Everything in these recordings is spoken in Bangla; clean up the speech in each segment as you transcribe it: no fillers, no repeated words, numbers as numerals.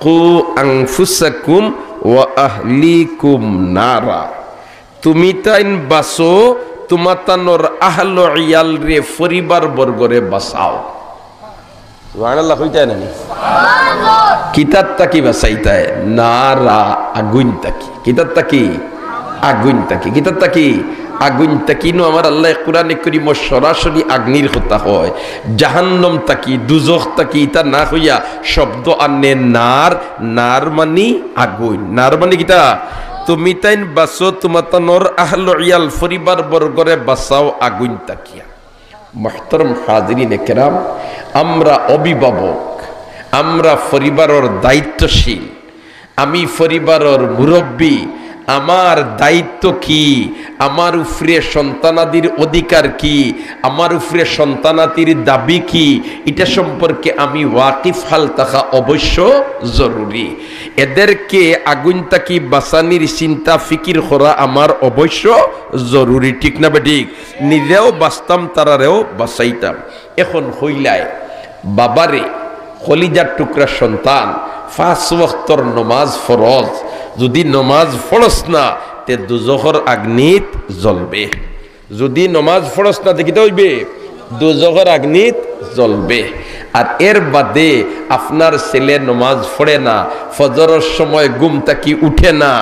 কু আনফুসাকুম ওয়া আহলিকুম নারা, তুমি তাইন বাঁচো, তোমাতানোর আহল ইয়াল রে পরিবার বর্গরে বাঁচাও। সুবহানাল্লাহ কইতায় না কিতাব তাকি বাঁচাইতায় নারা আগুন তাকি, কিতাব তাকি আগুন তাকি, কিতাব তাকি আগুন তাকিনো আমার আল্লাহ কোরআনে কারীম সরাসরি আগ্নির কথা হয়। জাহান্নাম তাকি দুজখ তাকি তা না হইয়া শব্দ আনে নার, নার মানি আগুন, নার মানি কিতা তুমি তাইন বাঁচো, তোমাতানোর আহল ইয়াল পরিবার বর্গরে বাঁচাও আগুন তাকিয়া। মুহতারাম হাজিরিনে কেরাম, আমরা অভিভাবক, আমরা পরিবারের দায়িত্বশীল, আমি পরিবারের মুরব্বী, আমার দায়িত্ব কি, আমার উপরে সন্তানাদির অধিকার কি, আমার উপরে সন্তানাদির দাবি কি, এটা সম্পর্কে আমি ওয়াকিফ হাল থাকা অবশ্য জরুরি। এদেরকে আগুন তাকি বাঁচানির চিন্তা ফিকির করা আমার অবশ্য জরুরি, ঠিক না বেঠিক? নিজেও বাঁচতাম, তারারেও বাঁচাইতাম। এখন হইলায় বাবারে কলিজার টুকরা সন্তান, 5 ওয়াক্তর নমাজ ফরজ, যদি নমাজ ফরজ না তে দুজখর আগ্নিত জ্বলবে। যদি নমাজ ফরজ না দেখিতে হইবে দুজখর আগ্নিত জ্বলবে। আর এর বাদে আপনার ছেলে নমাজ পড়ে না, ফজরের সময় ঘুম থাকি উঠে না,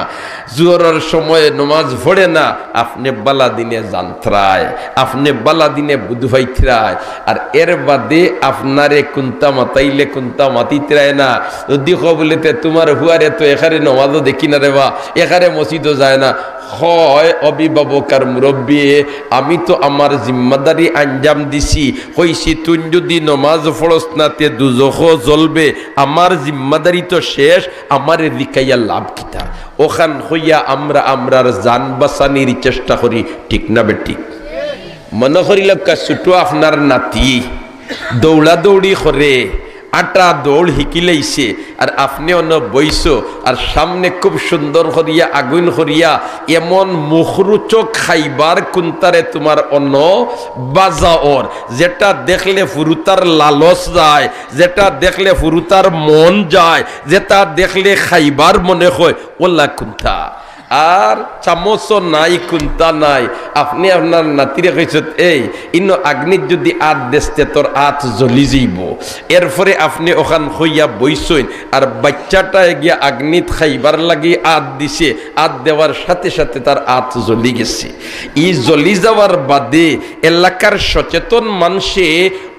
জোহরের সময় নমাজ পড়ে না, আপনি বালা দিনে জানত্রায়, আপনি বালা দিনে বুধভাইত্রায়। আর এর বাদে আপনারে কুন্তা মাতাইলে কুন্তা মাতিত্রায় না, যদি বলিতে তোমার হুয়ারে তো এখানে নমাজও দেখি না রে বা, এখানে মসজিদও যায় না, হয় অভিভাবক আর মুরব্বী, আমি তো আমার জিম্মাদারি আঞ্জাম দিছি, কইছি তুই যদি নমাজ ফরজ না তে দুজখ জ্বলবে, আমার জিম্মাদারি তো শেষ, আমার দিকাইয়া লাভ কিতা? ওখান হইয়া আমরা আমরার জান বাঁচানির চেষ্টা করি, ঠিক না বেঠিক? মনে করিল ছোট আপনার নাতি দৌড়া দৌড়ি করে, আটা দৌড় হিকিলাইছে, আর আপনি অন্য বইছো, আর সামনে খুব সুন্দর করিয়া আগুন করিয়া এমন মুখরুচক খাইবার কুন্তারে তোমার অন্য বাজাওর, যেটা দেখলে ফুরুতার লালস যায়, যেটা দেখলে ফুরুতার মন যায়, যেটা দেখলে খাইবার মনে হয়, ওলা কুন্তা। আর চামচ নাই, কুন্তা নাই, আপনি আপনার নাতিরে কইছেন এই ইনো আগ্নিত যদি আত দেশতে তোর আত জ্বলি যাইব, এরপরে আপনি ওখান হইয়া বইসইন, আর বাচ্চাটা গিয়া আগ্নিত খাইবার লাগি আত দিছে, আত দেওয়ার সাথে সাথে তার আত জ্বলি গেছে। ই জ্বলি যাওয়ার বাদে এলাকার সচেতন মানুষে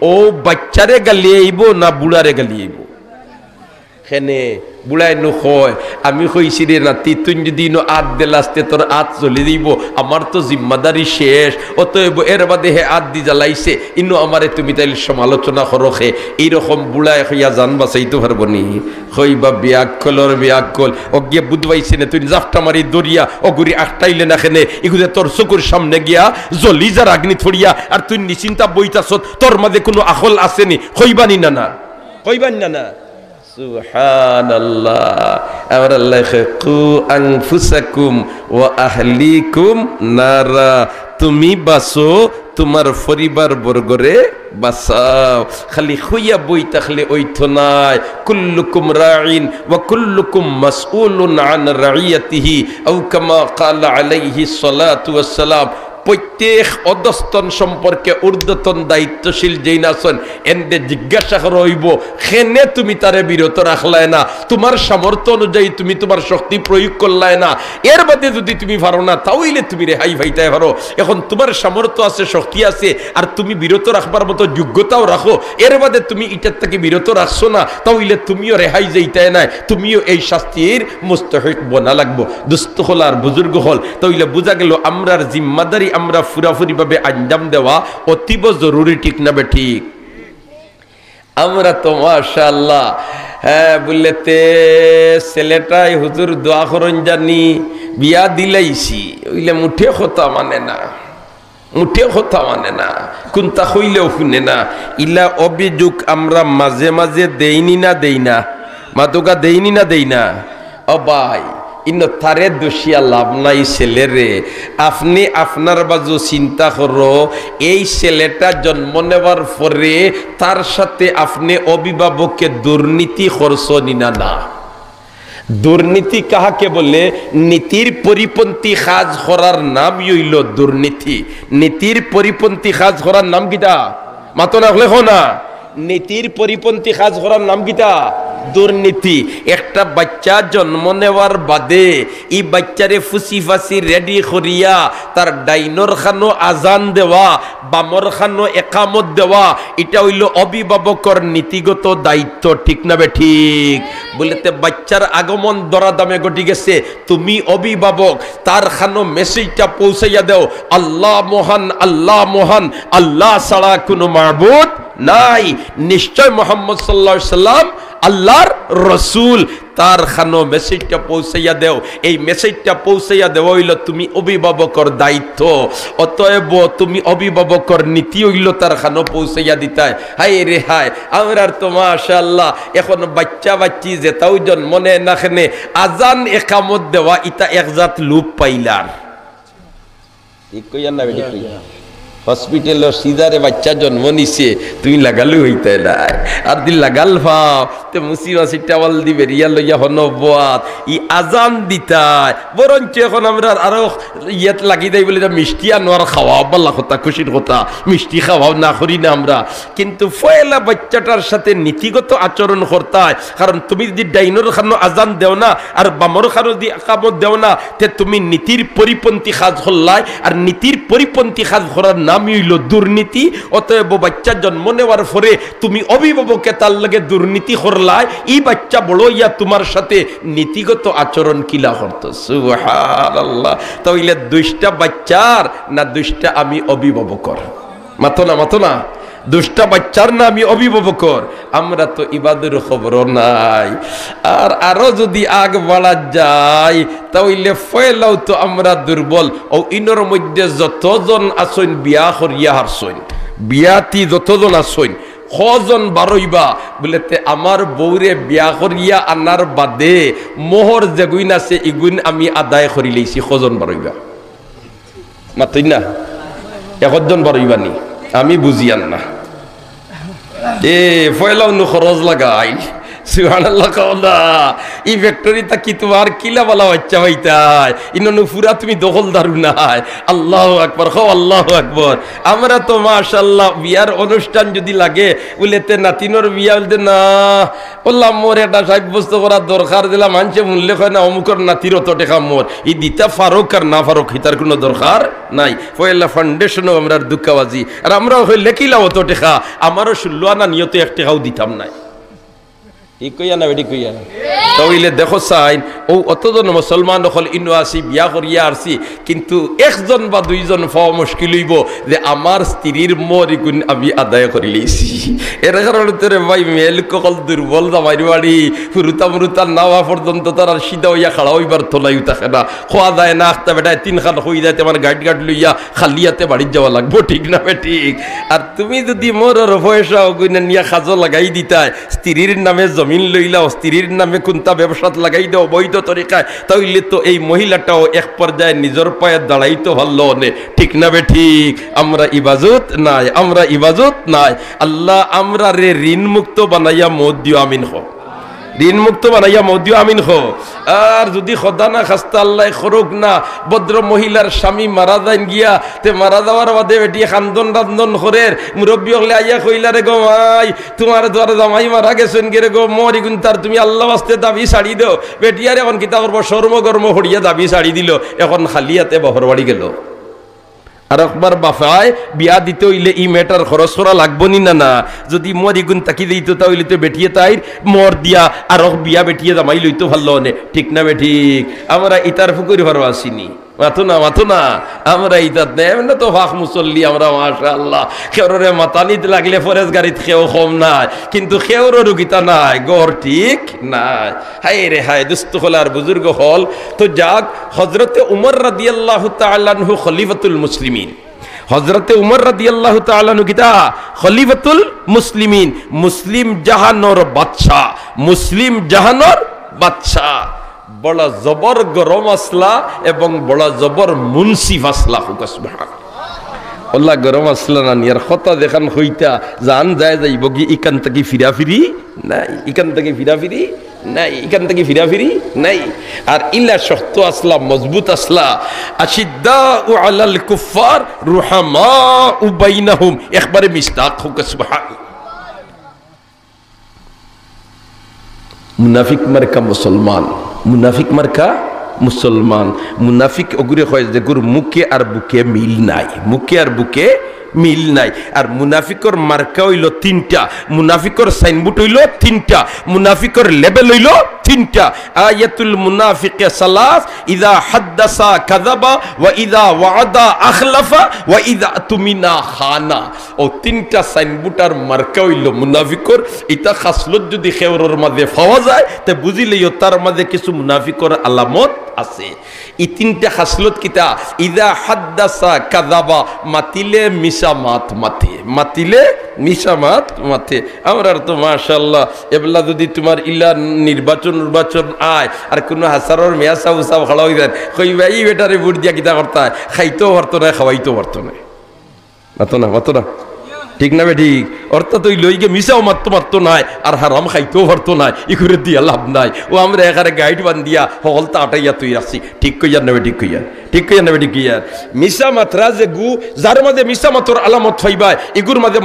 ও বাচ্চারে গালি আইব না বুড়ারে গালি আইব? খেনে বুড়াই নয়, আমি কইছি রে নাতি তুই যদি আত দেলাস্তে তোর আত জ্বলি দিব, আমার তো জিম্মাদারি শেষ, অতএব এর বাদে হে আত দি জ্বালাইছে, ইনো আমারে তুমি তাইলে সমালোচনা করো। খে এইরকম বুড়াই হইয়া জান বাঁচাইতে পারবো নি? হইবা বিয়াকলর বিয়াকল অগিয়ে বুধবাইছে না, তুই জাফটা মারি দরিয়া অগুরি আটটাইলে না খেনে, এগুলো তোর চকুর সামনে গিয়া জ্বলি যার আগ্নি থরিয়া, আর তুই নিশ্চিন্তা বইতাছ, তোর মাঝে কোনো আখল আসেনি, হইবানি না না, হইবানি না না। সুবহানাল্লাহ। আমার আল্লাহ কু আনফুসাকুম ওয়া আহলিকুম নারা, তুমি বাঁচো, তোমার পরিবার বর্গরে বাঁচাও। খালি খুইয়া বই থাকলে ওইতো নাই। কুল্লুকুম রাইন ওয়া কুল্লুকুম মাসউলুন আন রাইয়াতিহি আও কামা ক্বালা আলাইহিস সালাতু ওয়াস সালাম। প্রত্যেক অধস্তন সম্পর্কে ঊর্ধ্বতন দায়িত্বশীল যেই আছেন এনদে জিজ্ঞাসা রইব, খেনে তুমি তারে বিরত রাখলাই না, তোমার সামর্থ্য অনুযায়ী তুমি তোমার শক্তি প্রয়োগ করলাই না, এর বাদে যদি তুমি পারো না তাহলে তুমি রেহাই ভাইতে পারো। এখন তোমার সামর্থ্য আছে, শক্তি আছে, আর তুমি বিরত রাখবার মতো যোগ্যতাও রাখো, এর বাদে তুমি এটার থেকে বিরত রাখছো না, তাহলে তুমিও রেহাই যাইতে নাই, তুমিও এই শাস্তির মুস্তাহিক বনা লাগবো। দুস্থ হল আর বুজুর্গ হল, তাহলে বোঝা গেল আমরার জিম্মাদারি আমরা ফুরাফুরি ভাবে আঞ্জাম দেওয়া অতীব জরুরি, ঠিক না বেঠিক? আমরা তো মাশাআল্লাহ হ্যাঁ বললেতে ছেলেটাই হুজুর দোয়া করুন জানি বিয়া দিলাইছি, ওইলে মুঠে কথা মানে না, মুঠে কথা মানে না, কোনটা হইলেও শুনে না। ইলা অভিযোগ আমরা মাঝে মাঝে দেইনি না, দেই না মাতুকা, দেইনি না, দেই না। ও ভাই ইনো তারে দোষিয়া লাভ নাই ছেলেরে, আপনি আপনার বাজু চিন্তা করো, এই ছেলেটা জন্ম নেওয়ার পরে তার সাথে আপনি অভিভাবককে দুর্নীতি করছো নিনা না? দুর্নীতি কাহাকে বলে? নীতির পরিপন্থী কাজ করার নামই হইল দুর্নীতি। নীতির পরিপন্থী কাজ করার নাম কিটা? মাতো না হলে না, নীতির পরিপন্থী কাজ করার নাম কিটা? দুর্নীতি। একটা বাচ্চা জন্ম নেওয়ার বাদে এই বাচ্চারে ফুসি ফাসি রেডি করিয়া তার ডাইনর খানো আজান দেওয়া, বামর খানো একামত দেওয়া, এটা হইল অভিভাবকর নীতিগত দায়িত্ব। ঠিক না বে ঠিক? বলেতে বাচ্চার আগমন দরা দামে ঘটি গেছে, তুমি অভিভাবক তার খানো মেসেজটা পৌঁছাইয়া দেও, আল্লাহ মহান, আল্লাহ মহান, আল্লাহ ছাড়া কোনো মাবুদ নাই, নিশ্চয় মুহাম্মদ সাল্লাল্লাহু আলাইহি সাল্লাম আল্লাহর রসুল। তার খানো মেসেজটা পৌঁছাইয়া দেও। এই মেসেজটা পৌঁছাইয়া দেওয়া হইল তুমি অভিভাবকর দায়িত্ব। অতএব তুমি অভিভাবকর নীতি হইল তার খানো পৌঁছাইয়া দিতায়। হায় রে হায়, আমরা তো মাশাআল্লাহ এখন বাচ্চা বাচ্চি যেতাও জন্ম নেয় না, খেনে আজান একামত দেওয়া ইটা একজাত লুপ পাইলার। ঠিক কইয়া না বেটি কইয়া? হসপিটালের সিজারে বাচ্চা জন্ম নিছে, তুমি লাগালু হইতে নাই, আর দিন লাগাল ভাও তে মুসিবা সিটাওয়াল দিবে রিয়া লইয়া হনবাত ই আজান দিতায়। বরঞ্চ এখন আমরা আরো ইয়াত লাগি দেয় বলে মিষ্টি আনোয়ার খাওয়া বাল্লা কথা, খুশির কথা, মিষ্টি খাওয়াও না করি না আমরা। কিন্তু ফয়লা বাচ্চাটার সাথে নীতিগত আচরণ করতায়। কারণ তুমি যদি ডাইনোর খানো আজান দেও না আর বামর খানো দি আকামত দেও না, তে তুমি নীতির পরিপন্থী কাজ করলাই। আর নীতির পরিপন্থী কাজ করার নামই হইল দুর্নীতি। অতএব বাচ্চা জন্ম নেওয়ার পরে তুমি অভিভাবককে তার লগে দুর্নীতি করলাই, এই বাচ্চা বড় ইয়া তোমার সাথে নীতিগত আচরণ কিলা করতো। সুবহানাল্লাহ। তাহলে দুইটা বাচ্চার না দুইটা আমি অভিভাবকর? মাতো না, মাতো না, দুষ্টা বাচ্চার না আমি অভিভাবকর? আমরা তো ইবাদের খবর নাই। আর আরো যদি আগ বাড়া যায় তাহলে ফয়লাও তো আমরা দুর্বল। ও ইনর মধ্যে যতজন আসইন বিয়া করিয়া হারছইন, বিয়াতি যতজন আসইন কজন বারইবা বলেতে আমার বউরে বিয়া করিয়া আনার বাদে মোহর যেগুইন আছে ইগুইন আমি আদায় করি লইছি, কজন বারইবা? মাতই না, একজন বারইবা নি? আমি বুঝিয়ান না। এ ফয়লাও নু খরচ লাগাই। সুবহানাল্লাহ কাওলা ই ফ্যাক্টরিটা কি তোমার কিলা বলা বাচ্চা হইতাই ইননু পুরা তুমি দখল দারু নাই। আল্লাহু আকবার, খাও আল্লাহু আকবার। আমরা তো মাশাআল্লাহ বিয়ার অনুষ্ঠান যদি লাগে বলেতে নাতিনোর বিয়া বলতে না বললাম মোর এটা সাব্যস্ত করার দরকার দিলাম, মানছে মূল্য হয় না অমুকর নাতির অত টেকা মোর ই দিতা ফারুক আর না ফারুক হিতার কোনো দরকার নাই। ফয়লা ফাউন্ডেশনও আমরা দুঃখাবাজি, আর আমরাও হইলে কিলা অত টেকা আমারও 16 আনা নিয়তে 1 টাকাও দিতাম নাই। ঠিক কইয়া না বেটি কইয়া? তাহলে দেখো সাইন ও অতজন মুসলমান হল ইনো আসি বিয়া করিয়া আসছি, কিন্তু একজন বা দুইজন পাওয়া মুশকিল হইব যে আমার স্ত্রীর মরি গুণ আমি আদায় করে লইছি। এর কারণে তোরে ভাই মেল কল দুর্বল জামাইর বাড়ি ফুরুতা মুরুতা নাওয়া পর্যন্ত তার সিধা হইয়া খাড়া হইবার তোলাই থাকে না, খোয়া যায় না, আখতা বেটায় 3 খান হই যায়, আমার গাড়ি লইয়া খালিয়াতে বাড়ি যাওয়া লাগবো। ঠিক না ঠিক? আর তুমি যদি মোর পয়সা গুণে নিয়ে খাজো লাগাই দিতায়, স্ত্রীর নামে জমিন লইলাও, স্ত্রীর নামে কোনটা ব্যবসাত লাগাই দাও বৈধ তরিকায়, তাহলে তো এই মহিলাটাও এক পর্যায়ে নিজের পায়ে দাঁড়াইতে ভালো নে। ঠিক না বে ঠিক? আমরা ইবাজত নাই, আমরা ইবাজত নাই। আল্লাহ আমরা রে ঋণ মুক্ত বানাইয়া মত দিও, আমিন হো। ঋণ মুক্ত বানাইয়া মত দিও, আমিন হো। আর যদি খোদা না খাস্তা আল্লাহ করুক না ভদ্র মহিলার স্বামী মারা যান গিয়া, তে মারা যাওয়ার বাদে বেটি খান্দন রান্দন করে মুরব্বী হলে আইয়া কইলা রে গো মাই তোমার দ্বারা জামাই মারা গেছেন গে রে গো মরি গুন তার তুমি আল্লাহ বাস্তে দাবি ছাড়ি দাও। বেটি আর এখন কিতা করবো, শর্মগর্ম হরিয়া দাবি ছাড়ি দিল, এখন খালিয়াতে বহর বাড়ি গেল। আর একবার বাফায় বিয়া দিতে হইলে ই মেটার খরচ করা লাগবো নি? না না, যদি মরি গুণ তাকি দিত তাহলে তো বেটিয়ে তাইর মর দিয়া আর বিয়া বেটিয়ে জামাই লইতো ভালো নে। ঠিক না বে ঠিক? আমরা ইতার ফুকুরি ভালো আসিনি, মাথো না, মাথো না, আমরা ইতার নেই না তো ফাঁক মুসল্লি আমরা মাশাআল্লাহ। খেউরে মাতানিত লাগলে ফরেজ গাড়িত খেও কম নাই, কিন্তু খেউরও রুগিতা নাই, গড় ঠিক নাই। হায় রে হায়, দুস্থ হল আর বুজুর্গ হল। তো যাক, হজরতে উমর রাদিয়াল্লাহু তাআলা আনহু খলিফাতুল মুসলিমিন, হজরতে উমর রাদিয়াল্লাহু তাআলা আনহু কিতা খলিফাতুল মুসলিমিন, মুসলিম জাহানোর বাদশা, মুসলিম জাহানোর বাদশা। বড় জবর গরম আসলা এবং বড় জবর মুন্সিফ আসলা। আল্লাহ গরম আসলা না নিয়ার কথা দেখান হইতা জান যায় যাইব কি ইকান থেকে ফিরা ফিরি নাই, ইকান থেকে ফিরা ফিরি নাই, এখান থেকে ফিরাফিরি নাই। আর ইলা শক্ত আসলা, মজবুত আসলা, আশিদ্দাউ আলাল কুফার রুহামাউ বাইনাহুম, একবারে মিস্তাক হোক সুবহানাল্লাহ। মুনাফিক মার্কা মুসলমান, মুনাফিক মার্কা মুসলমান। মুনাফিক ওগুরে হয় যে গুর মুখে আর বুকে মিল নাই, মুখে আর বুকে মিল নাই। আর মুনাফিকর মার্কা হইল তিনটা, মুনাফিকর সাইনবোর্ড হইল তিনটা, মুনাফিকর লেভেল হইল তিনটা। আয়াতুল মুনাফিকে সালাস, ইযা হাদ্দাসা কাযাবা ওয়া ইযা ওয়াদা আখলাফা ওয়া ইযা তুমিনা খানা। ও তিনটা সাইনবোর্ড আর মার্কা হইল মুনাফিকর। এটা খাসলত যদি খেওরের মাঝে পাওয়া যায় তে বুঝিলেই তার মাঝে কিছু মুনাফিকর আলামত আছে। এই তিনটা খাসলত কিতা, ইযা হাদ্দাসা কাযাবা, মাতিলে মিশা মাত মাথে, মাতিলে মিশা মাত মাথে। আমরা তো মাশাআল্লাহ এবলা যদি তোমার ইলা নির্বাচন আয় আর কোনো হাসারর মেয়া সাউ সাউ খাড়া হয়ে যায়, কইবা এই বেটারে ভোট দিয়া কিতা করতে হয়, খাইতেও পারতো না খাওয়াইতেও পারতো না, মাতো না মাতো না, ঠিক না বে ঠিক? অর্থাৎ ওই লইকে মিশাও মারতো পারতো নাই আর হারাম খাইতেও পারতো নাই, ইকুরে দিয়া লাভ নাই। ও আমরা এখানে গাইড বান্ধিয়া হলতা আটাইয়া তুই আসছি, ঠিক কইয়ার নেবে, ঠিক কইয়ার, ঠিক কইয়ার নেবে, ঠিক কইয়ার। মিশা মাত্রা যে গু যার মাঝে মিশা মাত্র আলামত ফাইবাই, এগুর মাঝে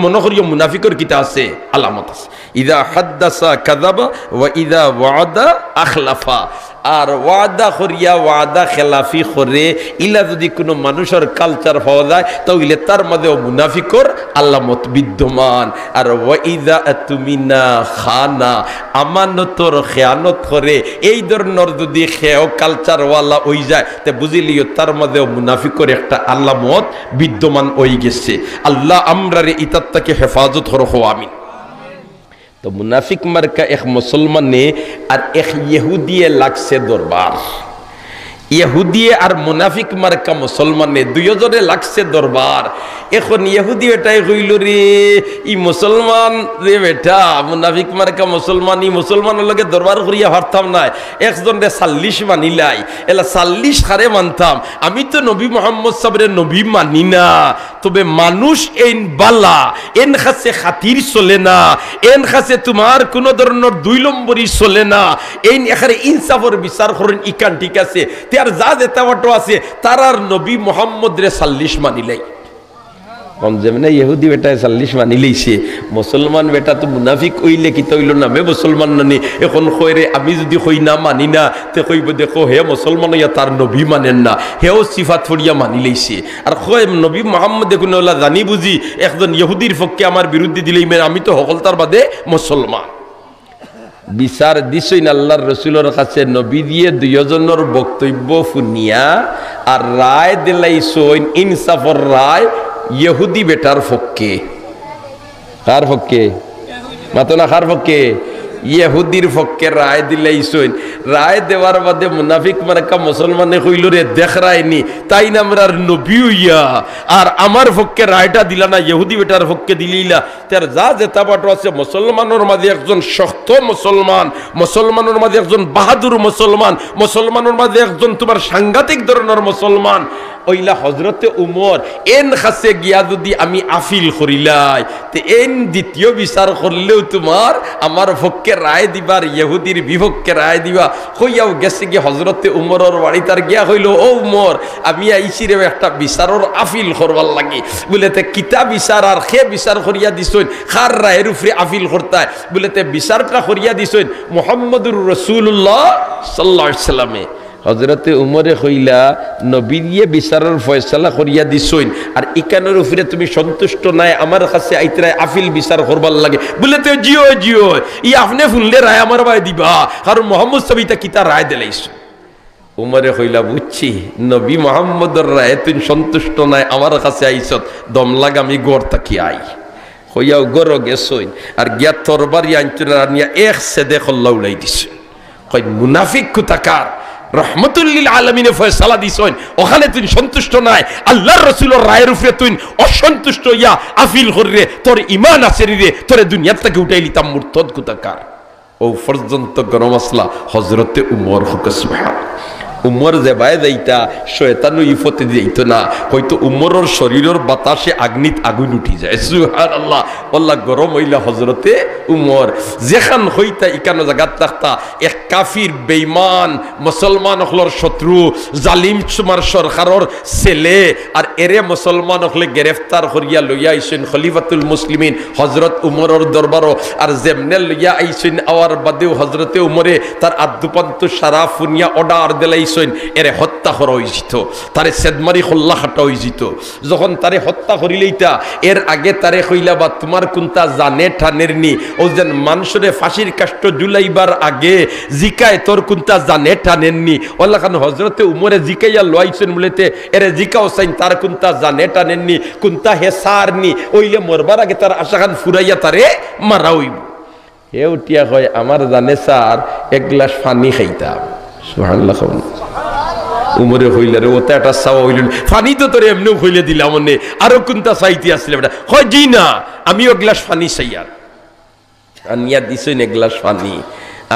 মনকরীয় মুনাফিকর কিতা আছে, আলামত আছে। ইদা হাদ্দাসা কাযাবা ওয়া ইদা ওয়াদা আখলাফা। আর ওয়াদা করিয়া ওয়াদা খেলাফি করে ইলা যদি কোনো মানুষের কালচার পাওয়া যায় তাহলে তার মধ্যেও মুনাফিকর আলামত বিদ্যমান। আর ওয়াইদা তুমিনা খানা, আমানতর খেয়ানত করে, এই ধরনের যদি খেও কালচারওয়ালা হই যায় তে বুঝিলিও তার মধ্যেও মুনাফিকর একটা আলামত বিদ্যমান হয়ে গেছে। আল্লাহ আমরারে ইতার থেকে হেফাজত করো, আমিন। তো মুনাফিক মার্কা এক মুসলমানে আর এক ইহুদিয়ে লাগছে দরবার। ইহুদিয়ে আর মুনাফিক মার্কা মুসলমানে দুইজনে লাগছে দরবার। এখন ইহুদি বেটাই কইল রে ই মুসলমান রে বেটা, মুনাফিক মার্কা মুসলমান, ই মুসলমানের লগে দরবার করিয়া পারতাম না, একজন রে 40 মানিলাই, এলা 40 হারে মানতাম। আমি তো নবী মোহাম্মদ সাবরে নবী মানি না, তবে মানুষ এন বালা, এন খাসে খাতির চলে না, এন খাসে তোমার কোন ধরনের দুই নম্বরই চলে না, এই এখানে ইনসাফের বিচার করেন, ইকান ঠিক আছে। আর যা যেতাবাটো আছে তারার নবী মোহাম্মদ রে 40 মানিলাই। যেমন ইহুদি বেটায় 40 মানি লইছে, মুসলমান বেটা তো মুনাফিক হইলে কি তৈল নামে মুসলমান নানি। এখন কইরে আমি যদি কই না মানি না তে কইব দেখো হে মুসলমান হইয়া তার নবী মানেন না, হেও সিফাত ফড়িয়া মানি লইছে। আর কয় নবী মোহাম্মদ দেখুন ওলা জানি বুঝি একজন ইহুদির পক্ষে আমার বিরুদ্ধে দিলেই আমি তো হকলতার বাদে মুসলমান। বিচার দিছইন আল্লাহর রসুলের কাছে, নবী দিয়ে দুইজনের বক্তব্য শুনিয়া আর রায় দিলাইছইন ইনসাফর রায় ইহুদি বেটার পক্ষে। কার পক্ষে? মাতো না, কার পক্ষে? ইহুদির পক্ষে রায় দিলাইছইন। রায় দেওয়ার বাদে মুনাফিক মার্কা মুসলমানে কইল রে দেখ রায়নি তাই না আমরার নবী হইয়া আর আমার পক্ষে রায়টা দিলা না, ইহুদি বেটার পক্ষে দিলিলা। তার যা যেতাবাটো আছে মুসলমানের মাঝে একজন শক্ত মুসলমান, মুসলমানের মাঝে একজন বাহাদুর মুসলমান, মুসলমানের মাঝে একজন তোমার সাংঘাতিক ধরনের মুসলমান ওইলা হজরতে উমর। এন খাসে গিয়া যদি আমি আফিল করিলাই তে এন দ্বিতীয় বিচার করলেও তোমার আমার পক্ষে রায় দিবার ইহুদির বিপক্ষে রায় দিবা হইয়াও গেছে গিয়ে হজরতে উমরের বাড়ি। তার গিয়া হইল ও উমর আমি আইছি রে একটা বিচারের আফিল করবার লাগি। বলে তে কিতা বিচার আর সে বিচার করিয়া দিছইন, খার রায়ের উপরে আফিল করতায়। বলে তে বিচারটা করিয়া দিছইন মুহাম্মদুর রাসূলুল্লাহ সাল্লাল্লাহু আলাইহি সাল্লামে। হজরতে উমরে কইলা নবী দিয়ে বিচারের ফয়সালা করিয়া দিছইন আর ইকানের উপরে তুমি সন্তুষ্ট নাই, আমার কাছে আইতরায় আফিল বিচার করবার লাগে। বলে তো জিও জিও ই আপনি ফুললে রায় আমার ভাই দিবা, কারণ মোহাম্মদ সাবিতা কিতা রায় দিলাইছ। উমরে কইলা বুঝছি নবী মোহাম্মদের রায় তুই সন্তুষ্ট নাই, আমার কাছে আইছত দম লাগ আমি গড় তাকি আই হইয়াও গড় গেছইন আর গিয়া তরবারি আনছুন আর নিয়া এক সেদে খল্লা উলাই দিছ। কই মুনাফিক কুতাকার, রহমতুল্লিল আলামিনে ফয়সালা দিছইন ওখানে তুই সন্তুষ্ট নাই, আল্লাহর রাসূলের রায়ের উপরে তুই অসন্তুষ্ট ইয়া আফিল কররে, তোর ঈমান আছে রে, তোরে দুনিয়া থেকে উঠাইলিতাম মুরতাদ কুতাকার। ও পর্যন্ত গরম আসলা হযরতে উমর হুক সুবহান। উমর যে বাই যাইতা শয়তানও ইফতে যাইতো না, হয়তো উমরের শরীরের বাতাসে আগ্নিত আগুন উঠি যায়। সুবহানাল্লাহ। আল্লাহ গরম হইলা হযরতে উমর যেখান হইতা ইকানো জায়গা থাকতা এক কাফির বেঈমান মুসলমান হলর শত্রু জালিম সুমার সরকারের ছেলে আর এরে মুসলমান হলে গ্রেফতার করিয়া লইয়া আইছেন খলিফাতুল মুসলিমিন হযরত উমরের দরবারও। আর যেমনে লইয়া আইছেন আওয়ার বাদেও হযরতে উমরে তার আদ্যপান্ত সারা ফুনিয়া অর্ডার দিলাইছেন এরে হত্যা করা হইজিত, তারে সেদমারি খোল্লা খাটা হইজিত। যখন তারে হত্যা করিলেইতা এর আগে তারে কইলা বা তোমার কোনটা জানে ঠানের নি, ও যেন মানুষরে ফাঁসির কাষ্ট জুলাইবার আগে জিকায় তোর কোনটা জানে টানেননি। ওল্লা খান হজরতে উমরে জিকাইয়া লইছেন বলেতে এরে জিকাও চাইন তার কোনটা জানে টানেননি, কোনটা হেসার নি, ওইলে মরবার আগে তার আশা খান ফুরাইয়া তারে মারা হইব। হে উঠিয়া কয় আমার জানে স্যার এক গ্লাস পানি খাইতাম। সুবহানাল্লাহ। উমরে হইলে রে ওটা একটা চাওয়া হইলেন পানি তো তোর এমনিও হইলে দিলাম মনে আরো কোনটা চাইতে আসলে বেটা হয় জি না আমিও গ্লাস পানি চাইয়ার আনিয়া দিছেন এক গ্লাস পানি।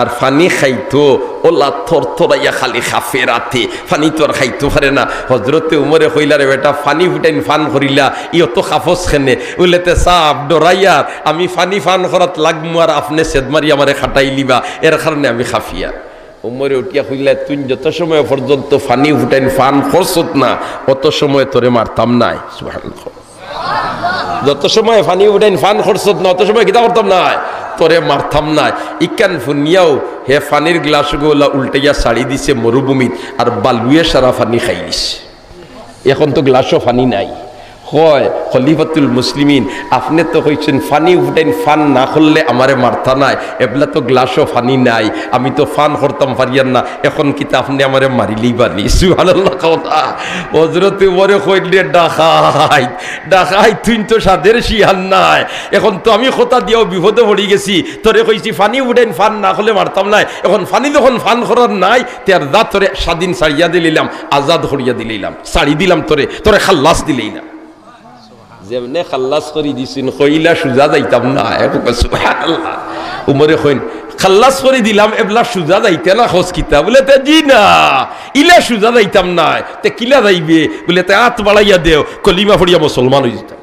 আর ফানি খাইতো ওলা থর থরাইয়া খালি খাফে রাতে ফানি তো আর খাইতো পারে না। হজরতে উমরে হইলারে বেটা ফানি ফুটাইন ফান করিলা ই অত খাফস খেনে উলেতে সাপ ডরাইয়ার আমি ফানি ফান করাত লাগমু আর আপনি সেদমারি আমারে খাটাই লিবা এর কারণে আমি খাফিয়া। উমরে উঠিয়া কইলা তুই যত সময় পর্যন্ত ফানি ফুটাইন ফান করছত না অত সময় তোরে মারতাম নাই। সুবহানাল্লাহ। যত সময় ফানি ফুটাইন ফান করছত না অত সময় কিতা করতাম না তোরে মারতাম না। ইকান ফুনিয়াও হে ফানির গ্লাসগুলা উল্টাইয়া ছাড়ি দিছে মরুভূমিত আর বালুয়ে সারা ফানি খাই দিছে। এখন তো গ্লাসও ফানি নাই। হয় খলিফাতুল মুসলিমিন আপনি তো কইছেন ফানি উঠাইন ফান না করলে আমারে মারতা নাই, এবলা তো গ্লাসও ফানি নাই, আমি তো ফান করতাম পারিয়ার না, এখন কিতা আপনি আমারে মারিলেই পারি। সুবহানাল্লাহ। কথা হযরত ওমরে কইলে ডাকাই ডাকাই তুই তো সাদের শিয়ান নাই, এখন তো আমি কথা দিয়েও বিপদে পড়ে গেছি, তোরে কইছি ফানি উঠাইন ফান না করলে মারতাম নাই, এখন ফানি যখন ফান করার নাই তার দা তোরে স্বাধীন ছাড়িয়া দিলাম, আজাদ করিয়া দিলাম, ছাড়ি দিলাম, তোরে তোরে খাল্লাস দিলাম। যেমনে খাল্লাস করে দিছেন কইলা সুজা যাইতাম না। সুবহানাল্লাহ। উমরে কইন খাল্লাস করে দিলাম এবলা সুজা যাইতে না খোঁজ কিতা বলে তে জি না ইলা সুজা যাইতাম না তে কিলা যাইবে বলে তে হাত বাড়াইয়া দেও কলিমা পড়িয়া মুসলমান হয়ে যেতাম।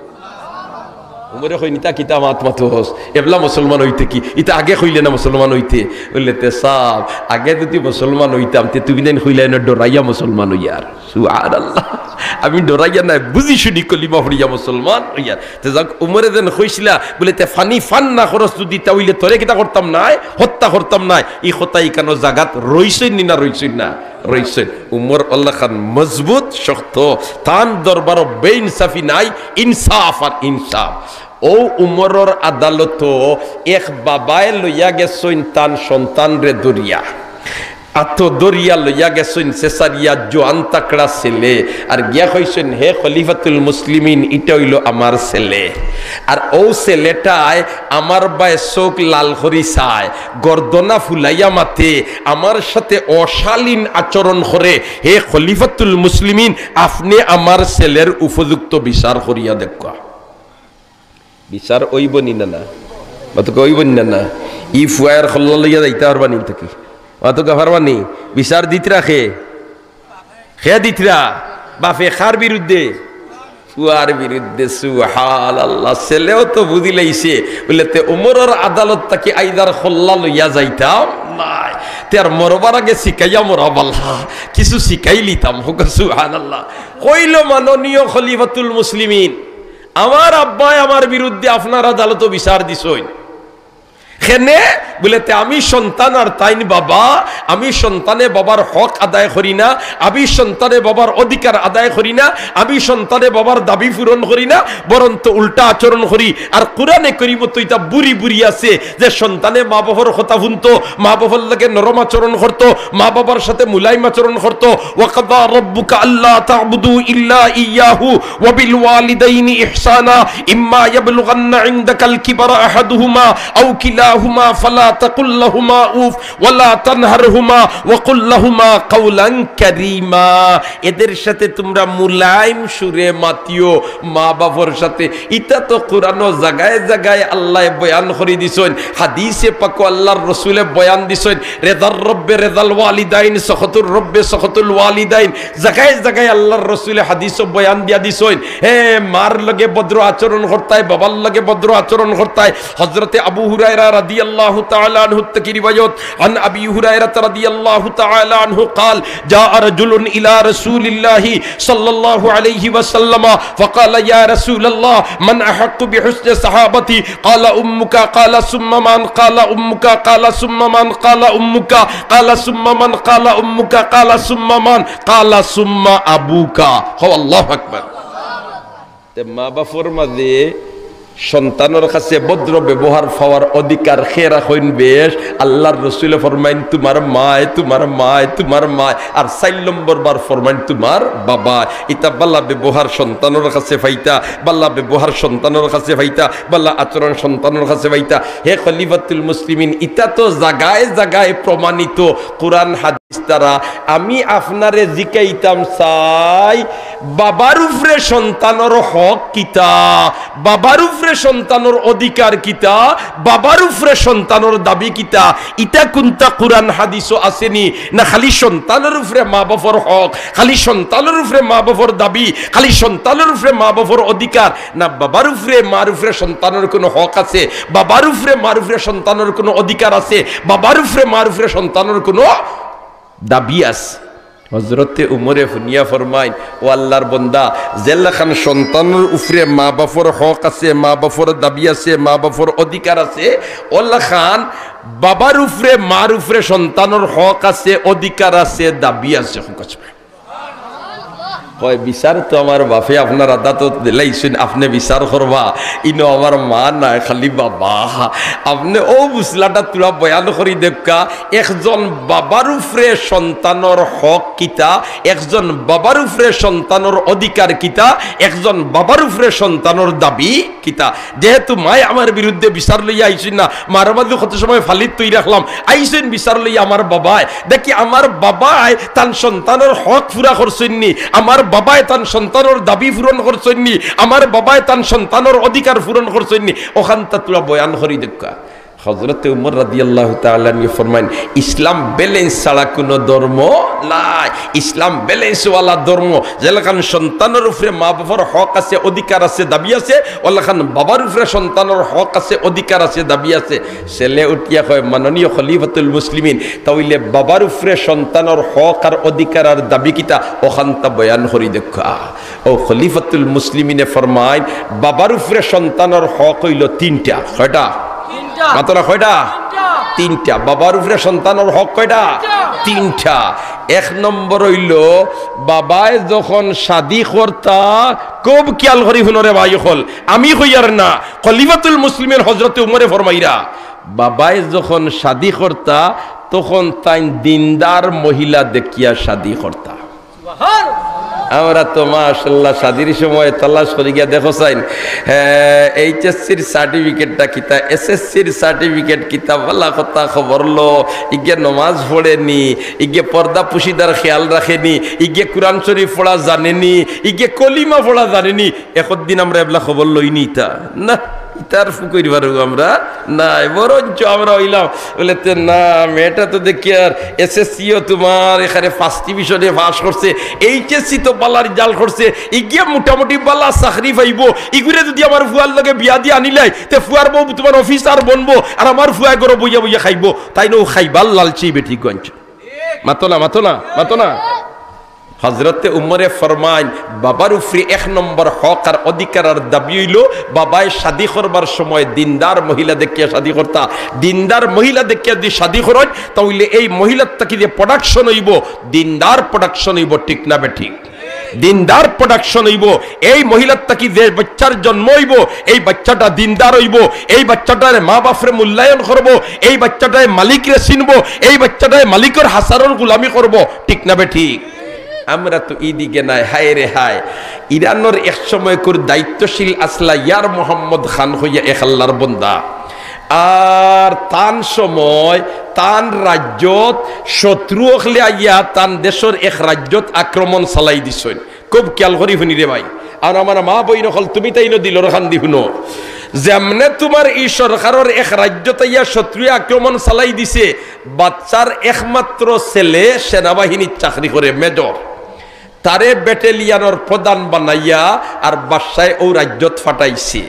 উমরে কইন ইতা কিতা মাত মাত হোস এবলা মুসলমান হইতে কি ইতা আগে কইলে না মুসলমান হইতে বললে তে সাব আগে যদি মুসলমান হইতাম তে তুমি দেন কইলে না ডরাইয়া মুসলমান হইয়ার। সুবহানাল্লাহ। আমি ডরাইয়া নাই বুঝি শুনি কলিমা পড়িয়া মুসলমান হইয়ার। তে যাক উমরে দেন কইছিলা বলে তে ফানি ফান না খরচ যদি তাইলে তোরে কিতা করতাম নাই হত্যা করতাম নাই। ই হতাই কেন জাগাত রইছেন নি না রইছেন না রইছেন। উমর আল্লাহ খান মজবুত শক্ত তান দরবার বেইনসাফি নাই ইনসাফ আর ইনসাফ। ও উমরের আদালত এক বাবায় লইয়া গেছেন তান সন্তান রে দরিয়া আত দরিয়া লইয়া গেছেন সেসারিয়া জোয়ান তাকড়া ছেলে আর গিয়া কইছেন হে খলিফাতুল মুসলিমিন এটা হইল আমার ছেলে আর ও ছেলেটায় আমার বায় চোখ লাল করি চায় গর্দনা ফুলাইয়া মাতে আমার সাথে অশালীন আচরণ করে। হে খলিফাতুল মুসলিমিন আপনি আমার ছেলের উপযুক্ত বিচার করিয়া দেখা। বিচার ওইব নি না অতকে ওইব নি না ই ফুয়ার খল্লা লইয়া যাইতে পারবানি থাকি অতকে পারবানি বিচার দিত রাখে খে দিতরা বাপে খার বিরুদ্ধে ফুয়ার বিরুদ্ধে। সুবহানাল্লাহ। ছেলেও তো বুঝি লাইছে বলে তে উমরের আদালত তাকে আইদার খল্লা লইয়া যাইতাম নাই তার মরবার আগে শিখাইয়া মরাবাল্লা কিছু শিখাই লিতাম। সুবহানাল্লাহ। কইল মাননীয় খলিফাতুল মুসলিমিন আমার আব্বাই আমার বিরুদ্ধে আপনার আদালত বিচার দিছেন খেনে বলেতে আমি সন্তান আর তাইন বাবা আমি সন্তানে বাবার হক আদায় করি না, আমি সন্তানে বাবার অধিকার আদায় করি না, আমি সন্তানে বাবার দাবি পূরণ করি না, বরং তো উল্টা আচরণ করি। আর কোরআনে করিম তো এটা বুড়ি বুড়ি আছে যে সন্তানে মা বাবার কথা শুনতো, মা বাবার লাগে নরম আচরণ করতো, মা বাবার সাথে মুলাইম আচরণ করতো। ওয়াকাদা রাব্বুকা আল্লা তা'বুদু ইল্লা ইয়াহু ওয়া বিল ওয়ালিদাইনি ইহসানা ইম্মা ইয়াবলুগান্না ইনদাকাল কিবারা আহাদুহুমা আও কিলা ইল্লাহুমা ফালা তাকুল লাহুমা উফ ওয়ালা তানহারহুমা ওয়া কুল লাহুমা কাওলান কারীমা। এদের সাথে তোমরা মুলায়ম সুরে মাতিও, মা বাবার সাথে। এটা তো কোরআনও জায়গায় জায়গায় আল্লাহ বয়ান করে দিছেন, হাদিসে পাক আল্লাহর রাসূলে বয়ান দিছেন। রেদার রব্বে রেদাল ওয়ালিদাইন, সখতুর রব্বে সখতুল ওয়ালিদাইন। জায়গায় জায়গায় আল্লাহর রাসূলে হাদিসও বয়ান দিয়া দিছেন। হে মার লগে ভদ্র আচরণ করতায়, বাবার লগে ভদ্র আচরণ করতায়। হযরতে আবু হুরায়রা রাদিয়াল্লাহু তাআলা আনহু থেকে রিওয়ায়াত, আন আবি হুরায়রা রাদিয়াল্লাহু তাআলা আনহু قال جاء رجل الى رسول الله صلى الله عليه وسلم فقال يا رسول الله من احق بحسن صحابتي قال امك قال ثم من قال امك قال ثم من قال امك قال ثم من قال امك قال ثم من قال ثم ابوك هو الله اكبر। তে মা বাবার মাঝে সন্তানের কাছে ভদ্র ব্যবহার পাওয়ার অধিকার খেরা হইন বেশ। আল্লাহর রাসূলে ফরমাইন তোমার মায় তোমার মায় তোমার মায়, আর ৪ নম্বর বার ফরমাইন তোমার বাবা। ইতা বাল্লা ব্যবহার সন্তানের কাছে পাইতা, বাল্লা ব্যবহার সন্তানের কাছে পাইতা, বাল্লা আচরণ সন্তানের কাছে পাইতা। হে খলিফাতুল মুসলিমিন, ইতা তো জায়গায় জায়গায় প্রমাণিত কোরআন হাদিস দ্বারা। আমি আপনারে জিকাইতাম চাই, বাবার উপরে সন্তানের হক কিতা, বাবার উপরে সন্তানের অধিকার কিতা, বাবার উপরে সন্তানের দাবি কিতা। ইটা কোনটা কোরআন হাদিসও আসেনি না? খালি সন্তানের উপরে মা বাবার হক, খালি সন্তানের উপরে মা বাবার দাবি, খালি সন্তানের উপরে মা বাবার অধিকার, না বাবার উপরে মার উপরে সন্তানের কোনো হক আছে, বাবার উপরে মার উপরে সন্তানের কোনো অধিকার আছে, বাবার উপরে মার উপরে সন্তানের কোনো দাবি আছে। হযরতে উমরে ফুনিয়া ফরমাইন, ও আল্লাহর বান্দা, যেলাখান সন্তানের উপরে মা বাবার হক আছে, মা বাবার দাবি আছে, মা বাবার অধিকার আছে, ওলাখান বাবার উপরে মার উপরে সন্তানের হক আছে, অধিকার আছে, দাবি আছে। কয় বিচার তো আমার বাপে আপনার আদা তো দিলাইছেন, আপনি বিচার করবা, ইনো আমার মা নাই খালি বাবা। আপনি ও বুসলাটা তোরা বয়ান করি দেখা, একজন বাবার উপরে সন্তানের হক কিতা, একজন বাবার উপরে সন্তানের অধিকার কিতা, একজন বাবার উপরে সন্তানের দাবি কিতা। যেহেতু মায় আমার বিরুদ্ধে বিচার লইয়া আইছেন না, মার মাঝে কত সময় ফালিত তৈ রাখলাম, আইছেন বিচার লইয়া আমার বাবায়, দেখি আমার বাবায় তার সন্তানের হক পুরা করছেননি, আমার বাবায় তান সন্তানের দাবি পূরণ করছেননি, আমার বাবায় তান সন্তানের অধিকার পূরণ করছেননি। ওখানটা তোরা বয়ান করি দেখা। হযরতে উমর রাদিয়াল্লাহু তাআলা আনহু ফরমাইন, ইসলাম ব্যালেন্স ছাড়া কোনো ধর্ম নাই, ইসলাম ব্যালেন্স ওয়ালা ধর্ম। যেলাখান সন্তানের উপরে মা বাবার হক আছে, অধিকার আছে, দাবি আছে, ওলাখান বাবার উপরে সন্তানের হক আছে, অধিকার আছে, দাবি আছে। ছেলে উঠিয়া কয়, মাননীয় খলিফাতুল মুসলিমিন, তাইলে বাবার উপরে সন্তানের হক আর অধিকার আর দাবি কিতা, ওখানটা বয়ান করি দেখা। ও খলিফাতুল মুসলিমিনে ফরমাইন, বাবার উপরে সন্তানের হক হইল ৩টা। কয়টা? মাত্র কয়টা? ৩টা। বাবার উপরে সন্তানের হক কয়টা? ৩টা। ১ নম্বর হইল, বাবায় যখন শাদি করতা, খুব খেয়াল করি হুনরে ভাই হল, আমি হইয়ার না, খলিফাতুল মুসলিমের হযরতে উমরে ফরমাইরা, বাবায় যখন শাদি করতা তখন তাই দিনদার মহিলা দেখিয়া শাদি করতা। আমরা তো মাশাআল্লাহ শাদির সময় তালাশ করে গিয়া দেখো চাইন, এইচএসসির সার্টিফিকেটটা কিতা, এসএসসির সার্টিফিকেট কিতা, বলা কথা খবর লো, ইগে নমাজ পড়েনি, ইগে পর্দা পুশিদার খেয়াল রাখেনি, ইগে কোরআন শরীফ পড়া জানেনি, ইগে কলিমা পড়া জানেনি। একদিন আমরা এবলা খবর লইনি, তা না ইতার ফুকইর পারু আমরা নাই, বরঞ্চ আমরা হইলাম বলে না, মেয়েটা তো দেখি আর এসএসসিও তোমার এখানে 1st ডিভিশনে পাস করছে, এইচএসসি তো বালা রেজাল্ট করছে, ইগিয়ে মোটামুটি বালা চাকরি পাইব, ইগুরে যদি আমার ফুয়ার লগে বিয়া দিয়ে আনিলাই, তে ফুয়ার বউ তোমার অফিসার বনবো, আর আমার ফুয়া গরো বইয়া বইয়া খাইব, তাই নো খাইবার লালচি বেটি গঞ্জ। মাতো না, মাতো না, মাতো না। হযরতে উমরে ফরমাইন, বাবার উপরে ১ নম্বর হক আর অধিকার আর দাবি হইল, বাবায় শাদি করবার সময় দিনদার মহিলা দেখিয়া শাদি করতা। দিনদার মহিলা দেখিয়া যদি শাদি করেন, তাহলে এই মহিলার তাকে যে প্রোডাকশন হইব, দিনদার প্রোডাকশন হইব, ঠিক না বে ঠিক? দিনদার প্রোডাকশন হইব। এই মহিলার তাকে যে বাচ্চার জন্ম হইব, এই বাচ্চাটা দিনদার হইব, এই বাচ্চাটার মা বাপরে মূল্যায়ন করব, এই বাচ্চাটায় মালিকরে চিনব, এই বাচ্চাটায় মালিকের হাসারর গুলামি করব, ঠিক না বে ঠিক? আমরা তো এইদিকে নাই। হায় রে হায়, ইরানের এক সময় করে দায়িত্বশীল আসলা ইয়ার মোহাম্মদ খান হইয়া এক আল্লাহর বন্দা, আর তান সময় তান রাজ্যত শত্রু হলে আইয়া তান দেশের এক রাজ্যত আক্রমণ চালাই দিছেন। খুব খেয়াল করি শুনি রে ভাই। আর আমার মা বই নকল তুমি তাই দিলর খান্দি শুনো, যেমনে তোমার এই সরকারের এক রাজ্যত ইয়া শত্রুয়ে আক্রমণ চালাই দিছে, বাচ্চার একমাত্র ছেলে সেনাবাহিনীর চাকরি করে মেজর, তারে ব্যাটালিয়ানোর প্রধান বানাইয়া আর বাদশায় ও রাজ্যত ফাটাইছে।